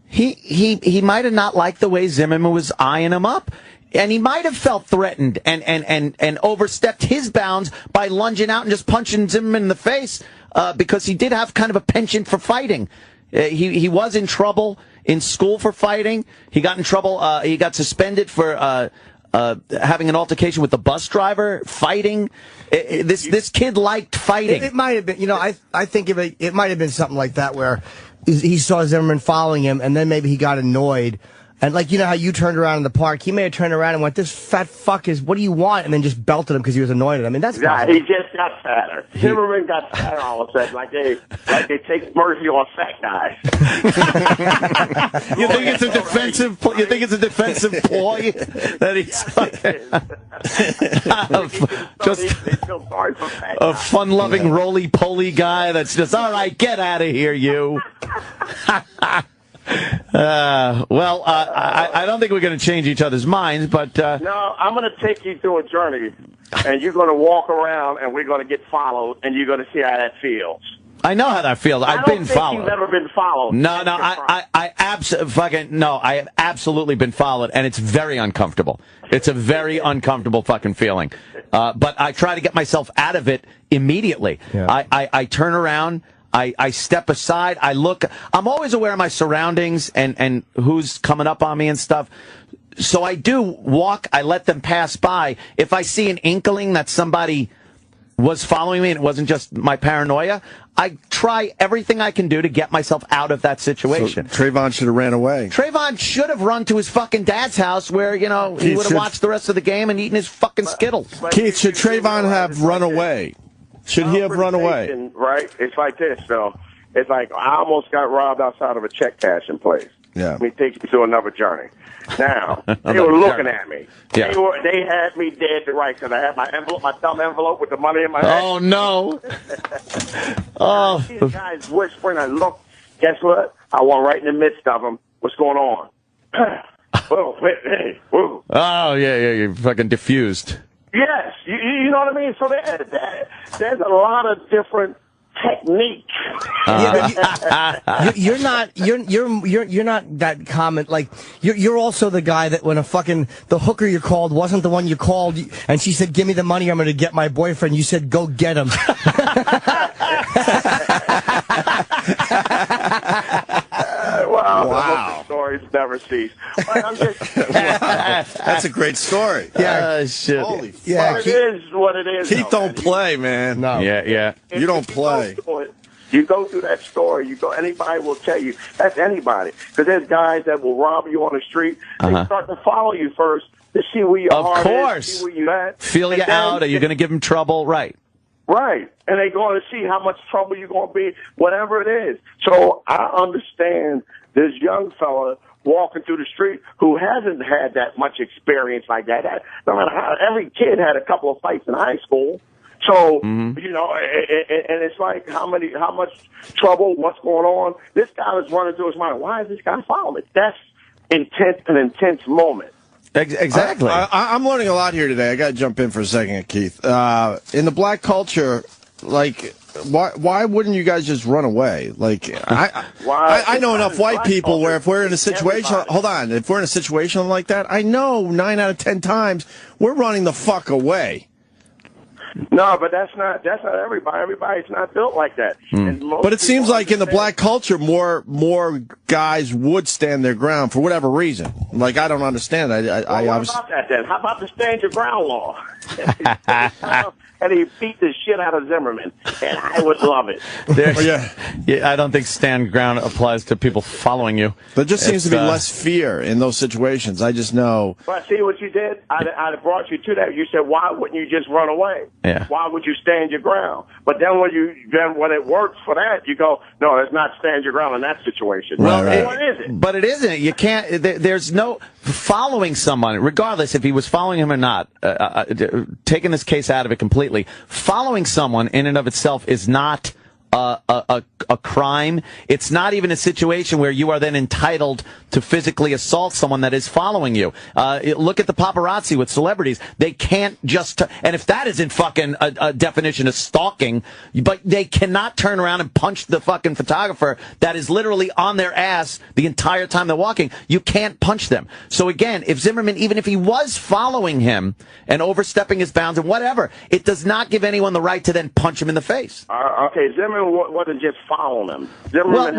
He might have not liked the way Zimmerman was eyeing him up. And he might have felt threatened and overstepped his bounds by lunging out and just punching Zimmerman in the face, because he did have kind of a penchant for fighting. He was in trouble in school for fighting. He got in trouble. He got suspended for having an altercation with the bus driver, fighting. This kid liked fighting. It might have been, I think it might have been something like that, where he saw Zimmerman following him, and then maybe he got annoyed. And like, how you turned around in the park, he may have turned around and went, "This fat fuck what do you want?" And then just belted him because he was annoyed at him. I mean, that's possible. He just got fatter. Zimmerman got fatter all of a sudden, like they take mercy on fat guys. You think it's a defensive? You think it's a defensive ploy that he's just a fun-loving roly-poly guy that's just, all right, get out of here, you. I don't think we're going to change each other's minds, but no, I'm going to take you through a journey, and you're going to walk around, and we're going to get followed, and you're going to see how that feels. I know how that feels. I've been followed. You've never been followed. No, I have absolutely been followed, and it's very uncomfortable. It's a very uncomfortable fucking feeling. But I try to get myself out of it immediately. Yeah. I turn around. I step aside. I look. I'm always aware of my surroundings and who's coming up on me and stuff. So I do walk. I let them pass by. If I see an inkling that somebody was following me and it wasn't just my paranoia, I try everything I can do to get myself out of that situation. So Trayvon should have ran away. Trayvon should have run to his fucking dad's house where, he would have watched the rest of the game and eaten his fucking Skittles. Keith, should Trayvon have run away? Should he have run away? Right? It's like this, though. It's like I almost got robbed outside of a check cashing place. Yeah. Let me take you to another journey. Now, they were looking at me. Yeah. They had me dead to rights, because I had my thumb envelope with the money in my hand. Oh, no. These guys whispering, I look. Guess what? I went right in the midst of them. What's going on? Whoa, hey, whoa. Oh, yeah, you're fucking diffused. Yes, you know what I mean? So there's a lot of different techniques. You're not that common. Like you're also the guy that when the hooker you called wasn't the one you called, and she said, "Give me the money, I'm going to get my boyfriend." You said, "Go get him." Wow. The stories never cease. I'm just, That's a great story. Yeah. Shit. Holy fuck. Yeah, it is what it is. Keith don't play, man. No. Yeah. You don't play. You go through that story. Anybody will tell you. That's anybody. Because there's guys that will rob you on the street. They start to follow you first to see where your heart is, see where you at. Feel you out. Are you going to give them trouble? Right. Right. And they're going to see how much trouble you're going to be, whatever it is. So I understand this young fella walking through the street who hasn't had that much experience like that. No matter how, every kid had a couple of fights in high school. So, and it's like how much trouble, what's going on. This guy was running through his mind. Why is this guy following me? That's an intense moment. Exactly. I'm learning a lot here today. I got to jump in for a second, Keith. In the black culture, like, why wouldn't you guys just run away? Like, I know enough white people where if we're in a situation, if we're in a situation like that, I know 9 out of 10 times we're running the fuck away. No, but that's not everybody. Everybody's not built like that. But it seems like in the black culture, more guys would stand their ground for whatever reason. Like, I don't understand. What about that then? How about the stand your ground law? and he beat the shit out of Zimmerman, and I would love it. Yeah, I don't think stand ground applies to people following you. There just seems to be less fear in those situations. I just know. But see what you did? I brought you to that. You said, why wouldn't you just run away? Yeah. Why would you stand your ground? But then when it works for that, you go, no, let's not stand your ground in that situation. Well, what is it? But it isn't. You can't. There's no following someone, regardless if he was following him or not. Taking this case out of it completely, following someone in and of itself is not a crime. It's not even a situation where you are then entitled to physically assault someone that is following you. Look at the paparazzi with celebrities. They can't just, and if that isn't fucking a definition of stalking, but they cannot turn around and punch the fucking photographer that is literally on their ass the entire time they're walking. You can't punch them. So again, if Zimmerman, even if he was following him and overstepping his bounds and whatever, it does not give anyone the right to then punch him in the face. Okay, Zimmerman wasn't just following him. Zimmerman well,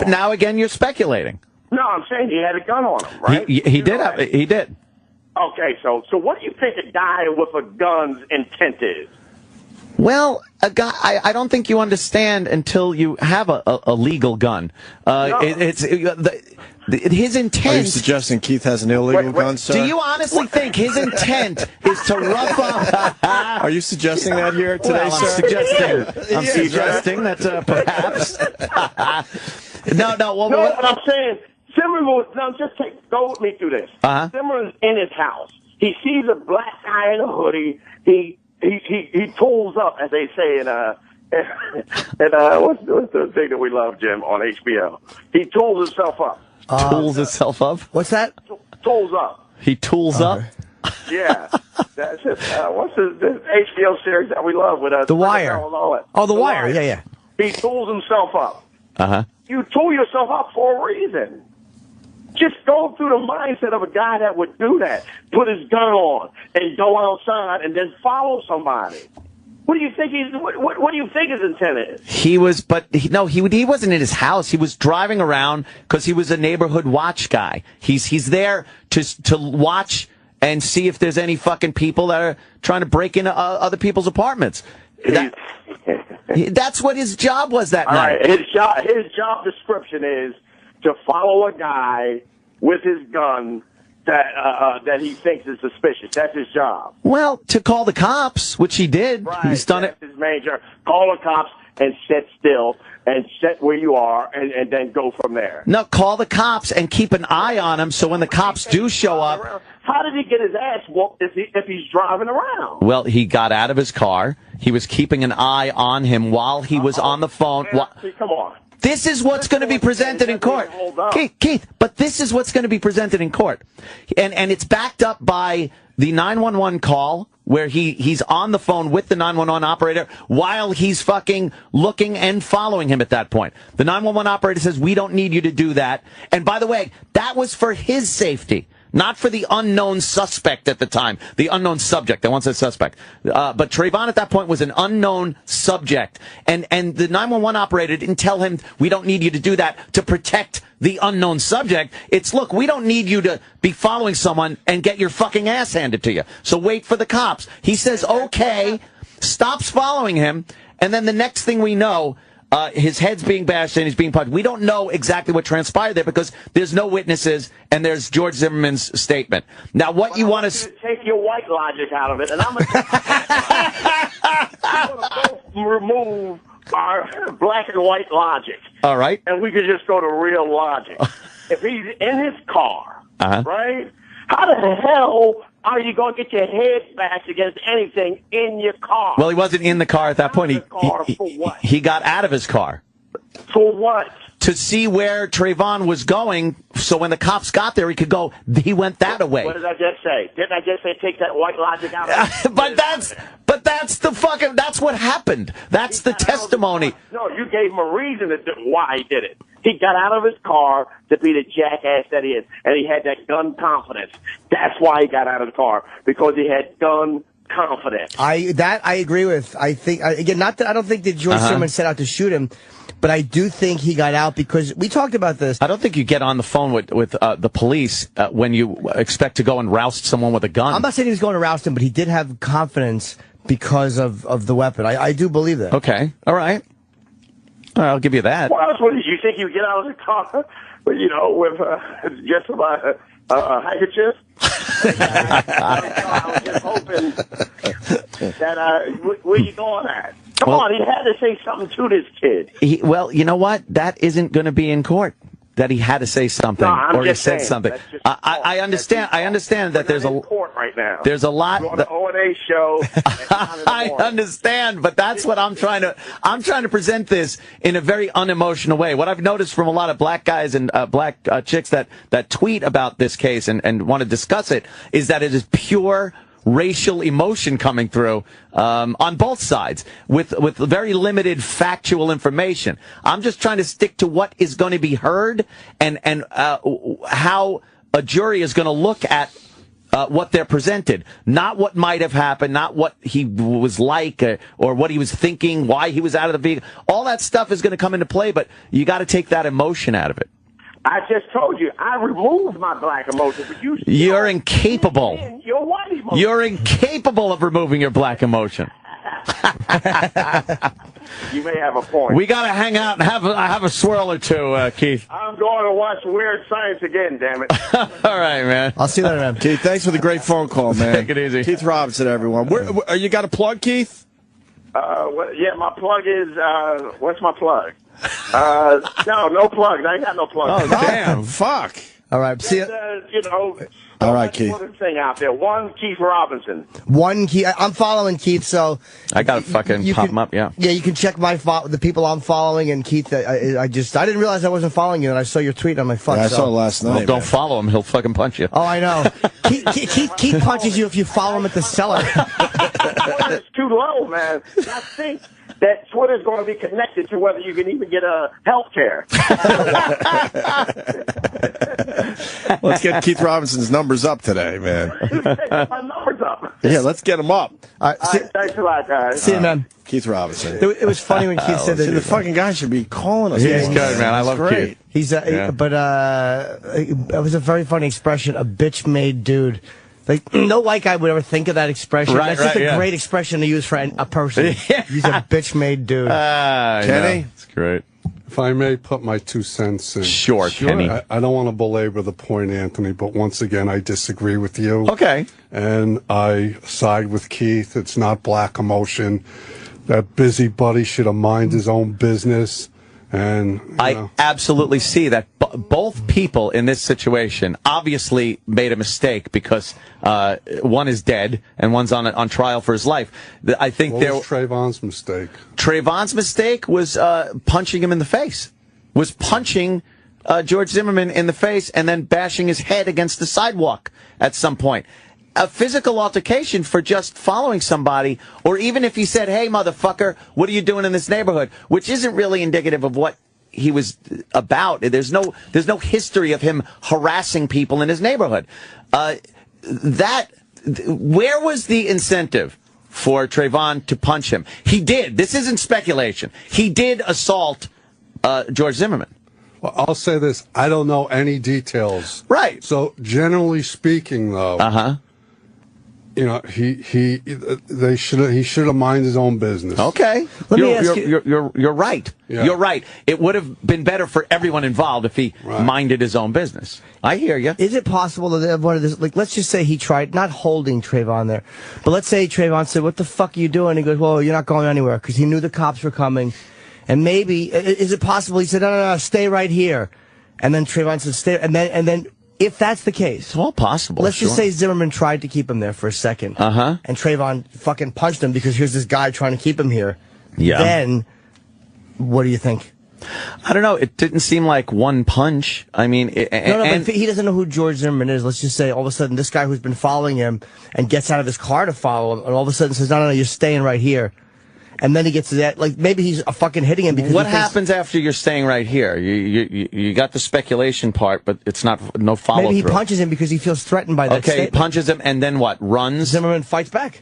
now again you're speculating. No, I'm saying he had a gun on him, right? He did. He did. Okay, so what do you think a guy with a gun's intent is? Well, a guy, I don't think you understand until you have a legal gun. No. His intent. Are you suggesting Keith has an illegal gun, sir? Do you honestly think his intent is to rough up? Are you suggesting that here today, sir? I'm suggesting that perhaps. No. What I'm saying, Zimmerman. Go with me through this. Zimmerman's in his house. He sees a black guy in a hoodie. He tools up, as they say in what's the thing that we love, Jim, on HBO? He tools himself up. Tools himself up? What's that? Tools up. He tools up? Yeah. That's it. What's the HBO series that we love with The Wire. The Wire. Yeah. He tools himself up. You tool yourself up for a reason. Just go through the mindset of a guy that would do that. Put his gun on and go outside and then follow somebody. What do you think what do you think his intent is? He wasn't in his house. He was driving around because he was a neighborhood watch guy. He's there to watch and see if there's any fucking people that are trying to break into other people's apartments. That's what his job was that night. Right. His job description is to follow a guy with his gun that he thinks is suspicious. That's his job. Well, to call the cops, which he did. Right. He's done That's his major. Call the cops and sit still and sit where you are and then go from there. No, call the cops and keep an eye on him so when the cops do show up. How did he get his ass whooped if he's driving around? Well, he got out of his car. He was keeping an eye on him while he was on the phone. Come on. This is what's going to be presented in court. Keith, but this is what's going to be presented in court. And it's backed up by the 911 call where he's on the phone with the 911 operator while he's fucking looking and following him at that point. The 911 operator says, we don't need you to do that. And by the way, that was for his safety. Not for the unknown suspect at the time. The unknown subject. I once said suspect. But Trayvon at that point was an unknown subject. And the 911 operator didn't tell him, we don't need you to do that to protect the unknown subject. It's, look, we don't need you to be following someone and get your fucking ass handed to you. So wait for the cops. He says, okay, stops following him. And then the next thing we know, his head's being bashed and he's being punched. We don't know exactly what transpired there because there's no witnesses and there's George Zimmerman's statement. Now, what you want to take your white logic out of it, and I'm going to remove our black and white logic. All right, and we could just go to real logic. If he's in his car, right? How the hell are you going to get your head bashed against anything in your car? Well, he wasn't in the car at that point. For what? He got out of his car. For what? To see where Trayvon was going, so when the cops got there, he could go, he went that way. What did I just say? Didn't I just say take that white logic out of it? That's what happened. That's the testimony. No, you gave him a reason why he did it. He got out of his car to be the jackass that he is, and he had that gun confidence. That's why he got out of the car, because he had gun confidence. I agree with. I think again, not that I don't think that George Zimmerman set out to shoot him, but I do think he got out because we talked about this. I don't think you get on the phone with the police when you expect to go and roust someone with a gun. I'm not saying he was going to roust him, but he did have confidence because of the weapon. I do believe that. Okay. All right. I'll give you that. Well, what did you think you would get out of the car, with just about a handkerchief? I was just hoping that where you going at? Come on, he had to say something to this kid. Well, you know what? That isn't going to be in court. That he had to say something, or he said something. I understand. I understand that there's a court right now. There's a lot. We're on the O&A show. I understand, but that's what I'm trying to present this in a very unemotional way. What I've noticed from a lot of black guys and black chicks that tweet about this case and want to discuss it is that it is pure racial emotion coming through on both sides with very limited factual information. I'm just trying to stick to what is going to be heard and how a jury is going to look at what they're presented, not what might have happened, not what he was like or what he was thinking, why he was out of the vehicle. All that stuff is going to come into play, but you got to take that emotion out of it. I just told you, I removed my black emotion, but you're incapable. Your white emotion. You're incapable of removing your black emotion. You may have a point. We got to hang out and have a swirl or two, Keith. I'm going to watch Weird Science again, damn it. All right, man. I'll see you later, man. Keith, thanks for the great phone call, man. Take it easy. Keith Robinson, everyone. You got a plug, Keith? Yeah, my plug is, what's my plug? No plugs. I ain't got no plugs. Oh, damn. Fuck. All right. See ya. All right, Keith. One thing out there. One Keith Robinson. One Keith. I'm following Keith, so I got to fucking pop him up. Yeah. Yeah, you can check the people I'm following, and Keith. I didn't realize I wasn't following you, and I saw your tweet on my phone. Yeah, I saw it last night. Well, don't follow him. He'll fucking punch you. Oh, I know. Keith punches you if you follow him at the cellar. Twitter's too low, man. I think that Twitter's going to be connected to whether you can even get health care. Let's get Keith Robinson's numbers up today, man. My numbers up. Yeah, let's get them up. All right, thanks a lot, guys. See you, man. Keith Robinson. It was funny when Keith said that. The fucking guy should be calling us. He's good, man. I love Keith. He's but it was a very funny expression. A bitch-made dude. Like, no white guy would ever think of that expression. Right, That's just a great expression to use for a person. He's a bitch-made dude. Kenny? It's great. If I may put my 2 cents in. Sure, Kenny. I don't want to belabor the point, Anthony, but once again, I disagree with you. Okay. And I side with Keith. It's not black emotion. That busybody should have minded his own business. And I absolutely see that both people in this situation obviously made a mistake because one is dead and one's on trial for his life. I think what was Trayvon's mistake? Trayvon's mistake was punching him in the face. Was punching George Zimmerman in the face and then bashing his head against the sidewalk at some point. A physical altercation for just following somebody, or even if he said, "Hey, motherfucker, what are you doing in this neighborhood?" Which isn't really indicative of what he was about. There's no history of him harassing people in his neighborhood. Where was the incentive for Trayvon to punch him? He did. This isn't speculation. He did assault George Zimmerman. Well, I'll say this: I don't know any details. Right. So, generally speaking, though, he should have minded his own business. Okay. You're right. Yeah. You're right. It would have been better for everyone involved if he minded his own business. I hear you. Is it possible that one of this, like, let's just say he tried, not holding Trayvon there, but let's say Trayvon said, "What the fuck are you doing?" He goes, "Well, you're not going anywhere," because he knew the cops were coming. And maybe, is it possible he said, no, stay right here. And then Trayvon said, stay, and then, if that's the case. It's all possible. Let's just say Zimmerman tried to keep him there for a second. Uh-huh. And Trayvon fucking punched him because here's this guy trying to keep him here. Yeah. Then, what do you think? I don't know. It didn't seem like one punch. I mean, but he doesn't know who George Zimmerman is. Let's just say all of a sudden this guy who's been following him and gets out of his car to follow him, and all of a sudden says, no, you're staying right here. And then he gets to that, like, maybe he's fucking hitting him because what happens after you're staying right here? You got the speculation part, but it's no follow through. Maybe he punches him because he feels threatened by that statement. He punches him and then what? Runs? Zimmerman fights back.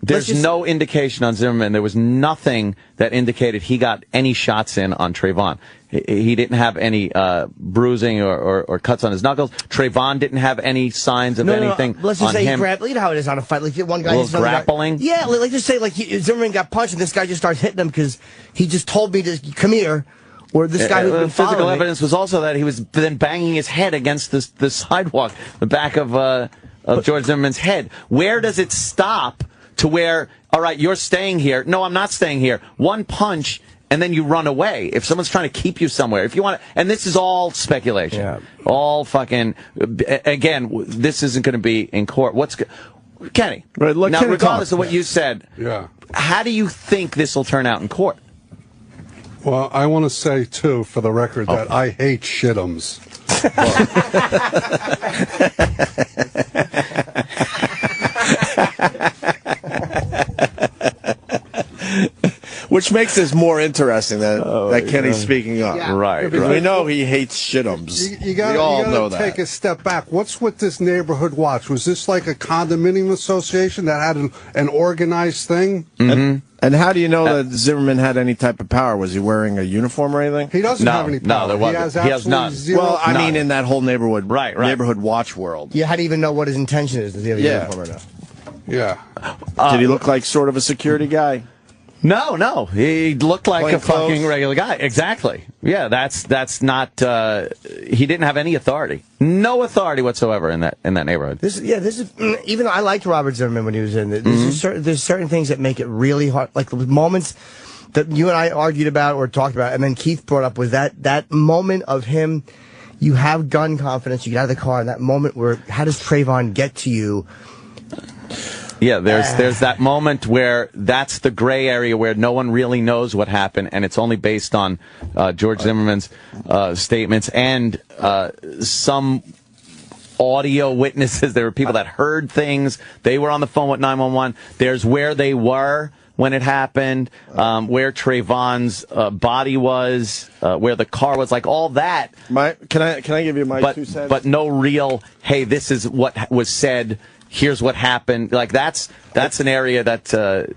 There's no indication on Zimmerman. There was nothing that indicated he got any shots in on Trayvon. He didn't have any bruising or cuts on his knuckles. Trayvon didn't have any signs of anything. Let's just on say him. you know how it is on a fight. Like one guy, grappling. Yeah, like just say like Zimmerman got punched and this guy just starts hitting him because he just told me to come here. Or this guy who's been physical evidence was also that he was then banging his head against the sidewalk, the back of George Zimmerman's head. Where does it stop to where, all right, you're staying here? No, I'm not staying here. One punch, and then you run away. If someone's trying to keep you somewhere, if you want to, and this is all speculation. Yeah. All fucking, again, this isn't going to be in court. Kenny, right, now regardless of what you said, yeah, how do you think this will turn out in court? Well, I want to say, too, for the record, that I hate shit'ems. Which makes this more interesting that Kenny's speaking up. Yeah. Right. We know he hates shit'ems. You gotta take a step back. What's with this neighborhood watch? Was this like a condominium association that had an organized thing? Mm-hmm. And how do you know that Zimmerman had any type of power? Was he wearing a uniform or anything? He doesn't have any power. No, there wasn't. He has none. Zero. Well, I mean, in that whole neighborhood watch world. Yeah, how do you even know what his intention is? Does he have a uniform or not? Yeah. Did he look like sort of a security guy? No. He looked like Plain a fucking clothes? regular guy. Exactly. Yeah, that's not. He didn't have any authority. No authority whatsoever in that neighborhood. This is even though I liked Robert Zimmerman when he was in it. There's certain things that make it really hard. Like the moments that you and I argued about or talked about, and then Keith brought up was that moment of him. You have gun confidence. You get out of the car. And that moment where how does Trayvon get to you? Yeah, there's that moment where that's the gray area where no one really knows what happened, and it's only based on George Zimmerman's statements and some audio witnesses. There were people that heard things. They were on the phone with 911. There's where they were when it happened, where Trayvon's body was, where the car was, like all that. Can I give you my 2 cents? But no real, hey, this is what was said. Here's what happened. Like that's an area that to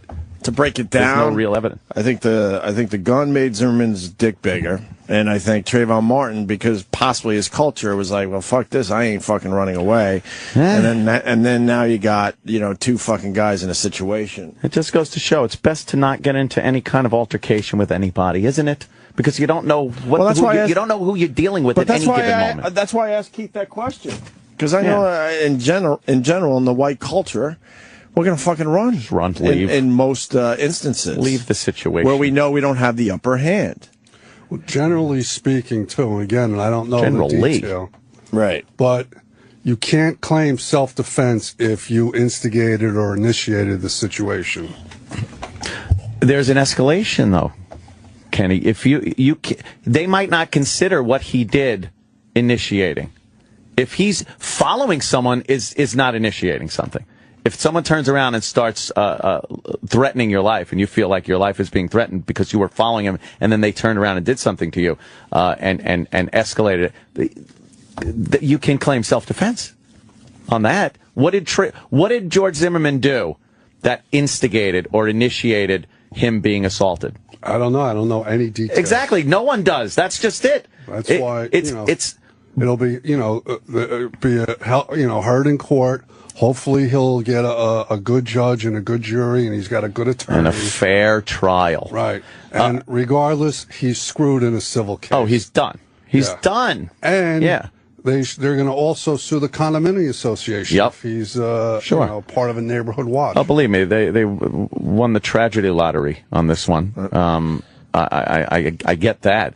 break it down. There's no real evidence. I think the gun made Zimmerman's dick bigger, and I think Trayvon Martin, because possibly his culture was like, well, fuck this, I ain't fucking running away. And then now you got 2 fucking guys in a situation. It just goes to show it's best to not get into any kind of altercation with anybody, isn't it? Because you don't know you don't know who you're dealing with at any given moment. That's why I asked Keith that question. Because I know in general, in the white culture, we're going to fucking run. Just run, leave. In most instances. Leave the situation. Where we know we don't have the upper hand. Well, generally speaking, too, and again, and I don't know the detail. Right. But you can't claim self-defense if you instigated or initiated the situation. There's an escalation, though, Kenny. If they might not consider what he did initiating. If he's following someone, is not initiating something. If someone turns around and starts threatening your life, and you feel like your life is being threatened because you were following him, and then they turned around and did something to you, and escalated it, you can claim self-defense on that. What did George Zimmerman do that instigated or initiated him being assaulted? I don't know. I don't know any details. Exactly. No one does. That's just it. That's why it'll be heard in court. Hopefully he'll get a good judge and a good jury, and he's got a good attorney. And a fair trial. Right. And regardless, he's screwed in a civil case. Oh, he's done. He's done. And they're going to also sue the condominium association if he's part of a neighborhood watch. Oh, believe me, they won the tragedy lottery on this one. I get that.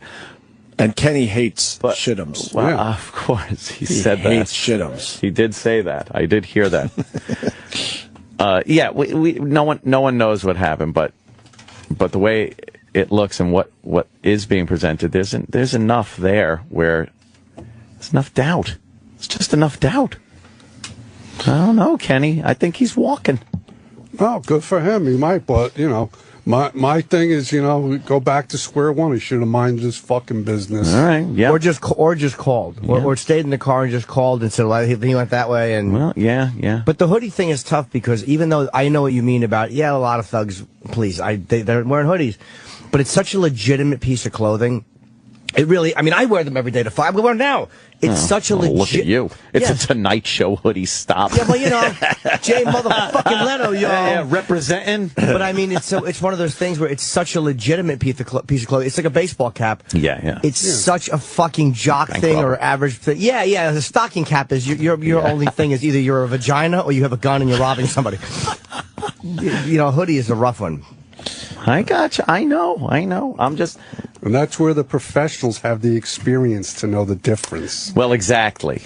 And Kenny hates shit'ems. Well, of course, he said that. He hates shit'ems. He did say that. I did hear that. No one knows what happened, but the way it looks and what is being presented, there's enough there where there's enough doubt. It's just enough doubt. I don't know, Kenny. I think he's walking. Well, good for him. He might, but My thing is, we go back to square one. He should have minded his fucking business. All right, yeah. Or just called. Yeah. Or stayed in the car and just called and said, well, he went that way. And Well, yeah. But the hoodie thing is tough because even though I know what you mean about, a lot of thugs, please, they're wearing hoodies. But it's such a legitimate piece of clothing. It really, I wear them every day to fight. We wear them now. It's such a legit. Look at you. It's a Tonight Show hoodie. Stop. Yeah, well, Jay motherfucking Leno, yo. Yeah, representing. But it's one of those things where it's such a legitimate piece of clothing. It's like a baseball cap. Yeah. It's such a fucking jock thing or average thing. Yeah. The stocking cap is your only thing is either you're a vagina or you have a gun and you're robbing somebody. Hoodie is a rough one. I got you. I know. I'm just. And that's where the professionals have the experience to know the difference. Well, exactly.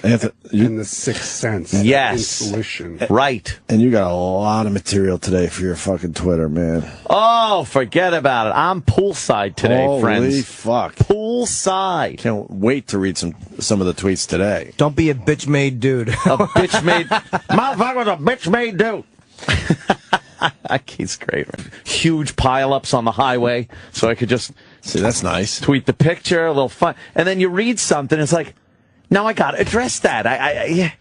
In the sixth sense. Yes. Intuition. Right. And you got a lot of material today for your fucking Twitter, man. Oh, forget about it. I'm poolside today, friends. Holy fuck. Poolside. Can't wait to read some of the tweets today. Don't be a bitch-made dude. A bitch-made. Motherfucker's a bitch-made dude. He's great. Huge pileups on the highway, so I could just that's nice. Tweet the picture, a little fun, and then you read something. It's like, now I got to address that. And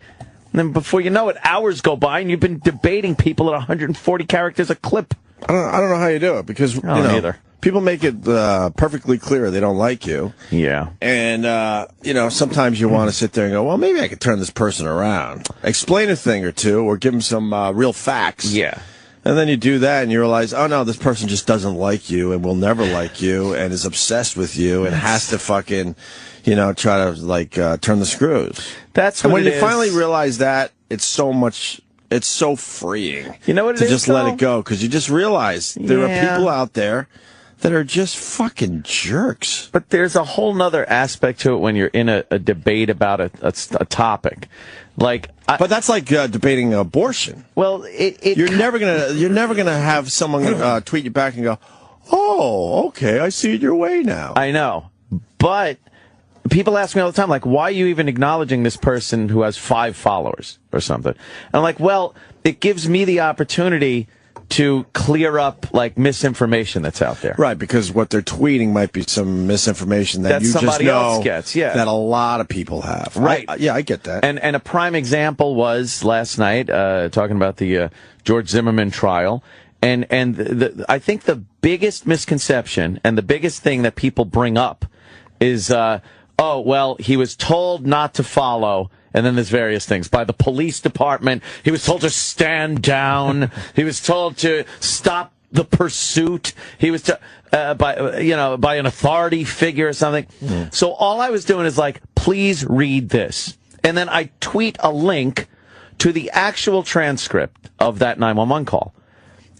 then before you know it, hours go by, and you've been debating people at 140 characters a clip. I don't know how you do it because either. People make it perfectly clear they don't like you. Yeah. And, sometimes you want to sit there and go, well, maybe I could turn this person around. Explain a thing or two or give them some real facts. Yeah. And then you do that and you realize, oh, no, this person just doesn't like you and will never like you and is obsessed with you and has to fucking, try to, turn the screws. That's what And when it you is. finally realize that, it's so freeing. You know what it to is, just let it go because you just realize there are people out there that are just fucking jerks. But there's a whole nother aspect to it when you're in a debate about a topic. But that's like debating abortion. Well, you're never gonna have someone tweet you back and go, "Oh, okay, I see it your way now." I know, but people ask me all the time, like, why are you even acknowledging this person who has 5 followers or something? And I'm like, well, it gives me the opportunity to clear up misinformation that's out there. Right, because what they're tweeting might be some misinformation that you somebody just know else gets, that a lot of people have. Right. I get that. And a prime example was last night, talking about the George Zimmerman trial. And I think the biggest misconception and the biggest thing that people bring up is, he was told not to follow. And then there's various things. By the police department, he was told to stand down. He was told to stop the pursuit. He was by an authority figure or something. Mm. So all I was doing is please read this. And then I tweet a link to the actual transcript of that 911 call.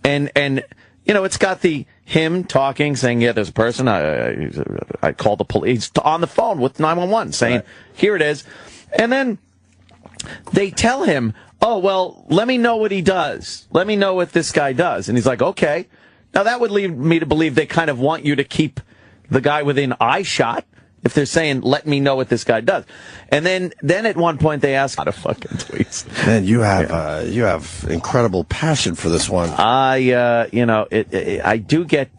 And it's got him talking, saying, there's a person. I called the police on the phone with 911 saying, right. Here it is. And then they tell him, let me know what he does. Let me know what this guy does. And he's like, okay. Now, that would lead me to believe they kind of want you to keep the guy within eye shot if they're saying, let me know what this guy does. And then at one point they ask, how to fucking tweets. Man, you have incredible passion for this one. I do get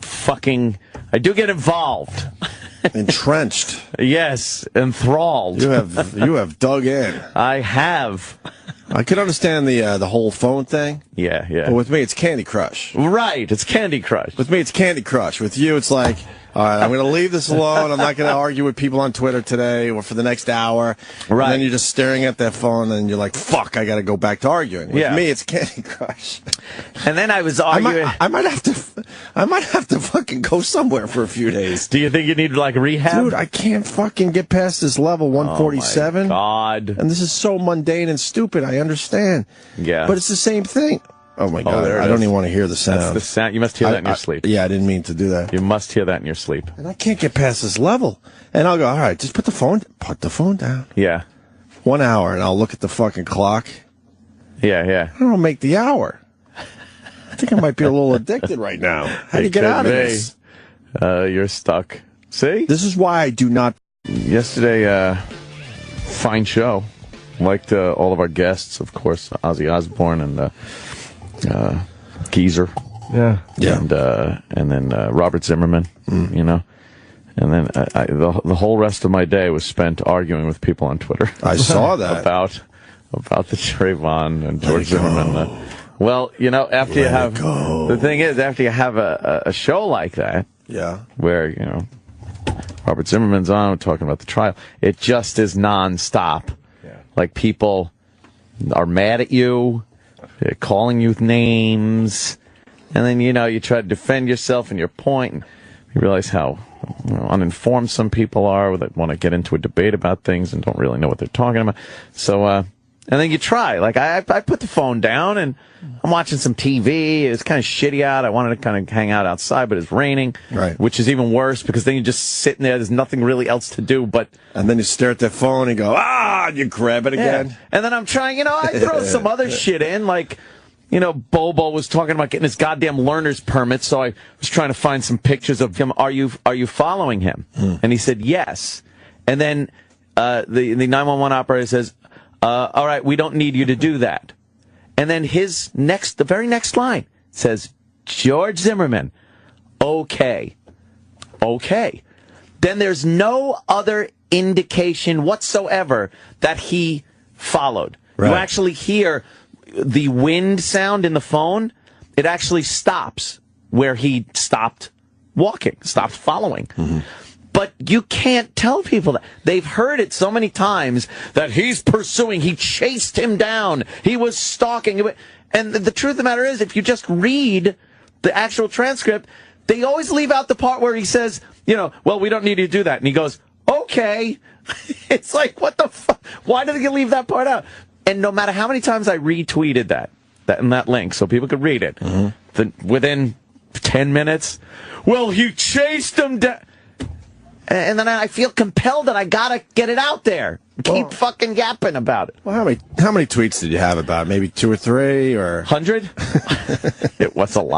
involved. Entrenched. Yes, enthralled. You have dug in. I have. I can understand the whole phone thing. Yeah. But with me, it's Candy Crush. Right, it's Candy Crush. With me, it's Candy Crush. With you, it's like, all right, I'm going to leave this alone. I'm not going to argue with people on Twitter today or for the next hour. Right. And then you're just staring at that phone and you're like, fuck, I got to go back to arguing. With me, it's Candy Crush. And then I was arguing. I might have to fucking go somewhere for a few days. Do you think you need rehab? Dude, I can't fucking get past this level 147. Oh my God. And this is so mundane and stupid. I understand. Yeah. But it's the same thing. Oh my God, I don't even want to hear the sound. That's the sound. You must hear that in your sleep. Yeah, I didn't mean to do that. You must hear that in your sleep. And I can't get past this level. And I'll go, all right, just put the phone down. Yeah. 1 hour, and I'll look at the fucking clock. Yeah. I don't make the hour. I think I might be a little addicted right now. How do you get out of this? You're stuck. See? This is why I do not. Yesterday, fine show. Liked all of our guests, of course, Ozzy Osbourne and Geezer. Yeah. And then Robert Zimmerman, you know. And then the whole rest of my day was spent arguing with people on Twitter. I saw that. about the Trayvon and George Zimmerman. Well, you know, after you have the thing is, after you have a show like that, where, you know, Robert Zimmerman's on talking about the trial, it just is nonstop. Yeah. Like, people are mad at you, they're calling you names, and then, you know, you try to defend yourself and your point, and you realize how, you know, uninformed some people are, that want to get into a debate about things and don't really know what they're talking about. So, and then you try. Like, I put the phone down and I'm watching some TV. It's kind of shitty out. I wanted to kind of hang out outside, but it's raining, which is even worse because then you're just sitting there. There's nothing really else to do but. And then you stare at that phone and go, and you grab it again. Yeah. And then I'm trying, you know, I throw some other shit in, like, you know, Bobo was talking about getting his goddamn learner's permit, so I was trying to find some pictures of him. Are you following him? And he said yes. And then the 911 operator says, all right, we don't need you to do that. And then the very next line says, George Zimmerman, okay. Then there's no other indication whatsoever that he followed. Right. You actually hear the wind sound in the phone. It actually stops where he stopped walking, stopped following. Mm-hmm. But you can't tell people that. They've heard it so many times that he's pursuing, he chased him down, he was stalking. And the truth of the matter is, if you just read the actual transcript, they always leave out the part where he says, you know, well, we don't need you to do that. And he goes, okay. It's like, what the fuck? Why did you leave that part out? And no matter how many times I retweeted that link so people could read it, within 10 minutes, well, he chased him down. And then I feel compelled that I gotta get it out there. Keep fucking yapping about it. Well, how many tweets did you have about it? Maybe 2 or 3 or 100? It was a lot.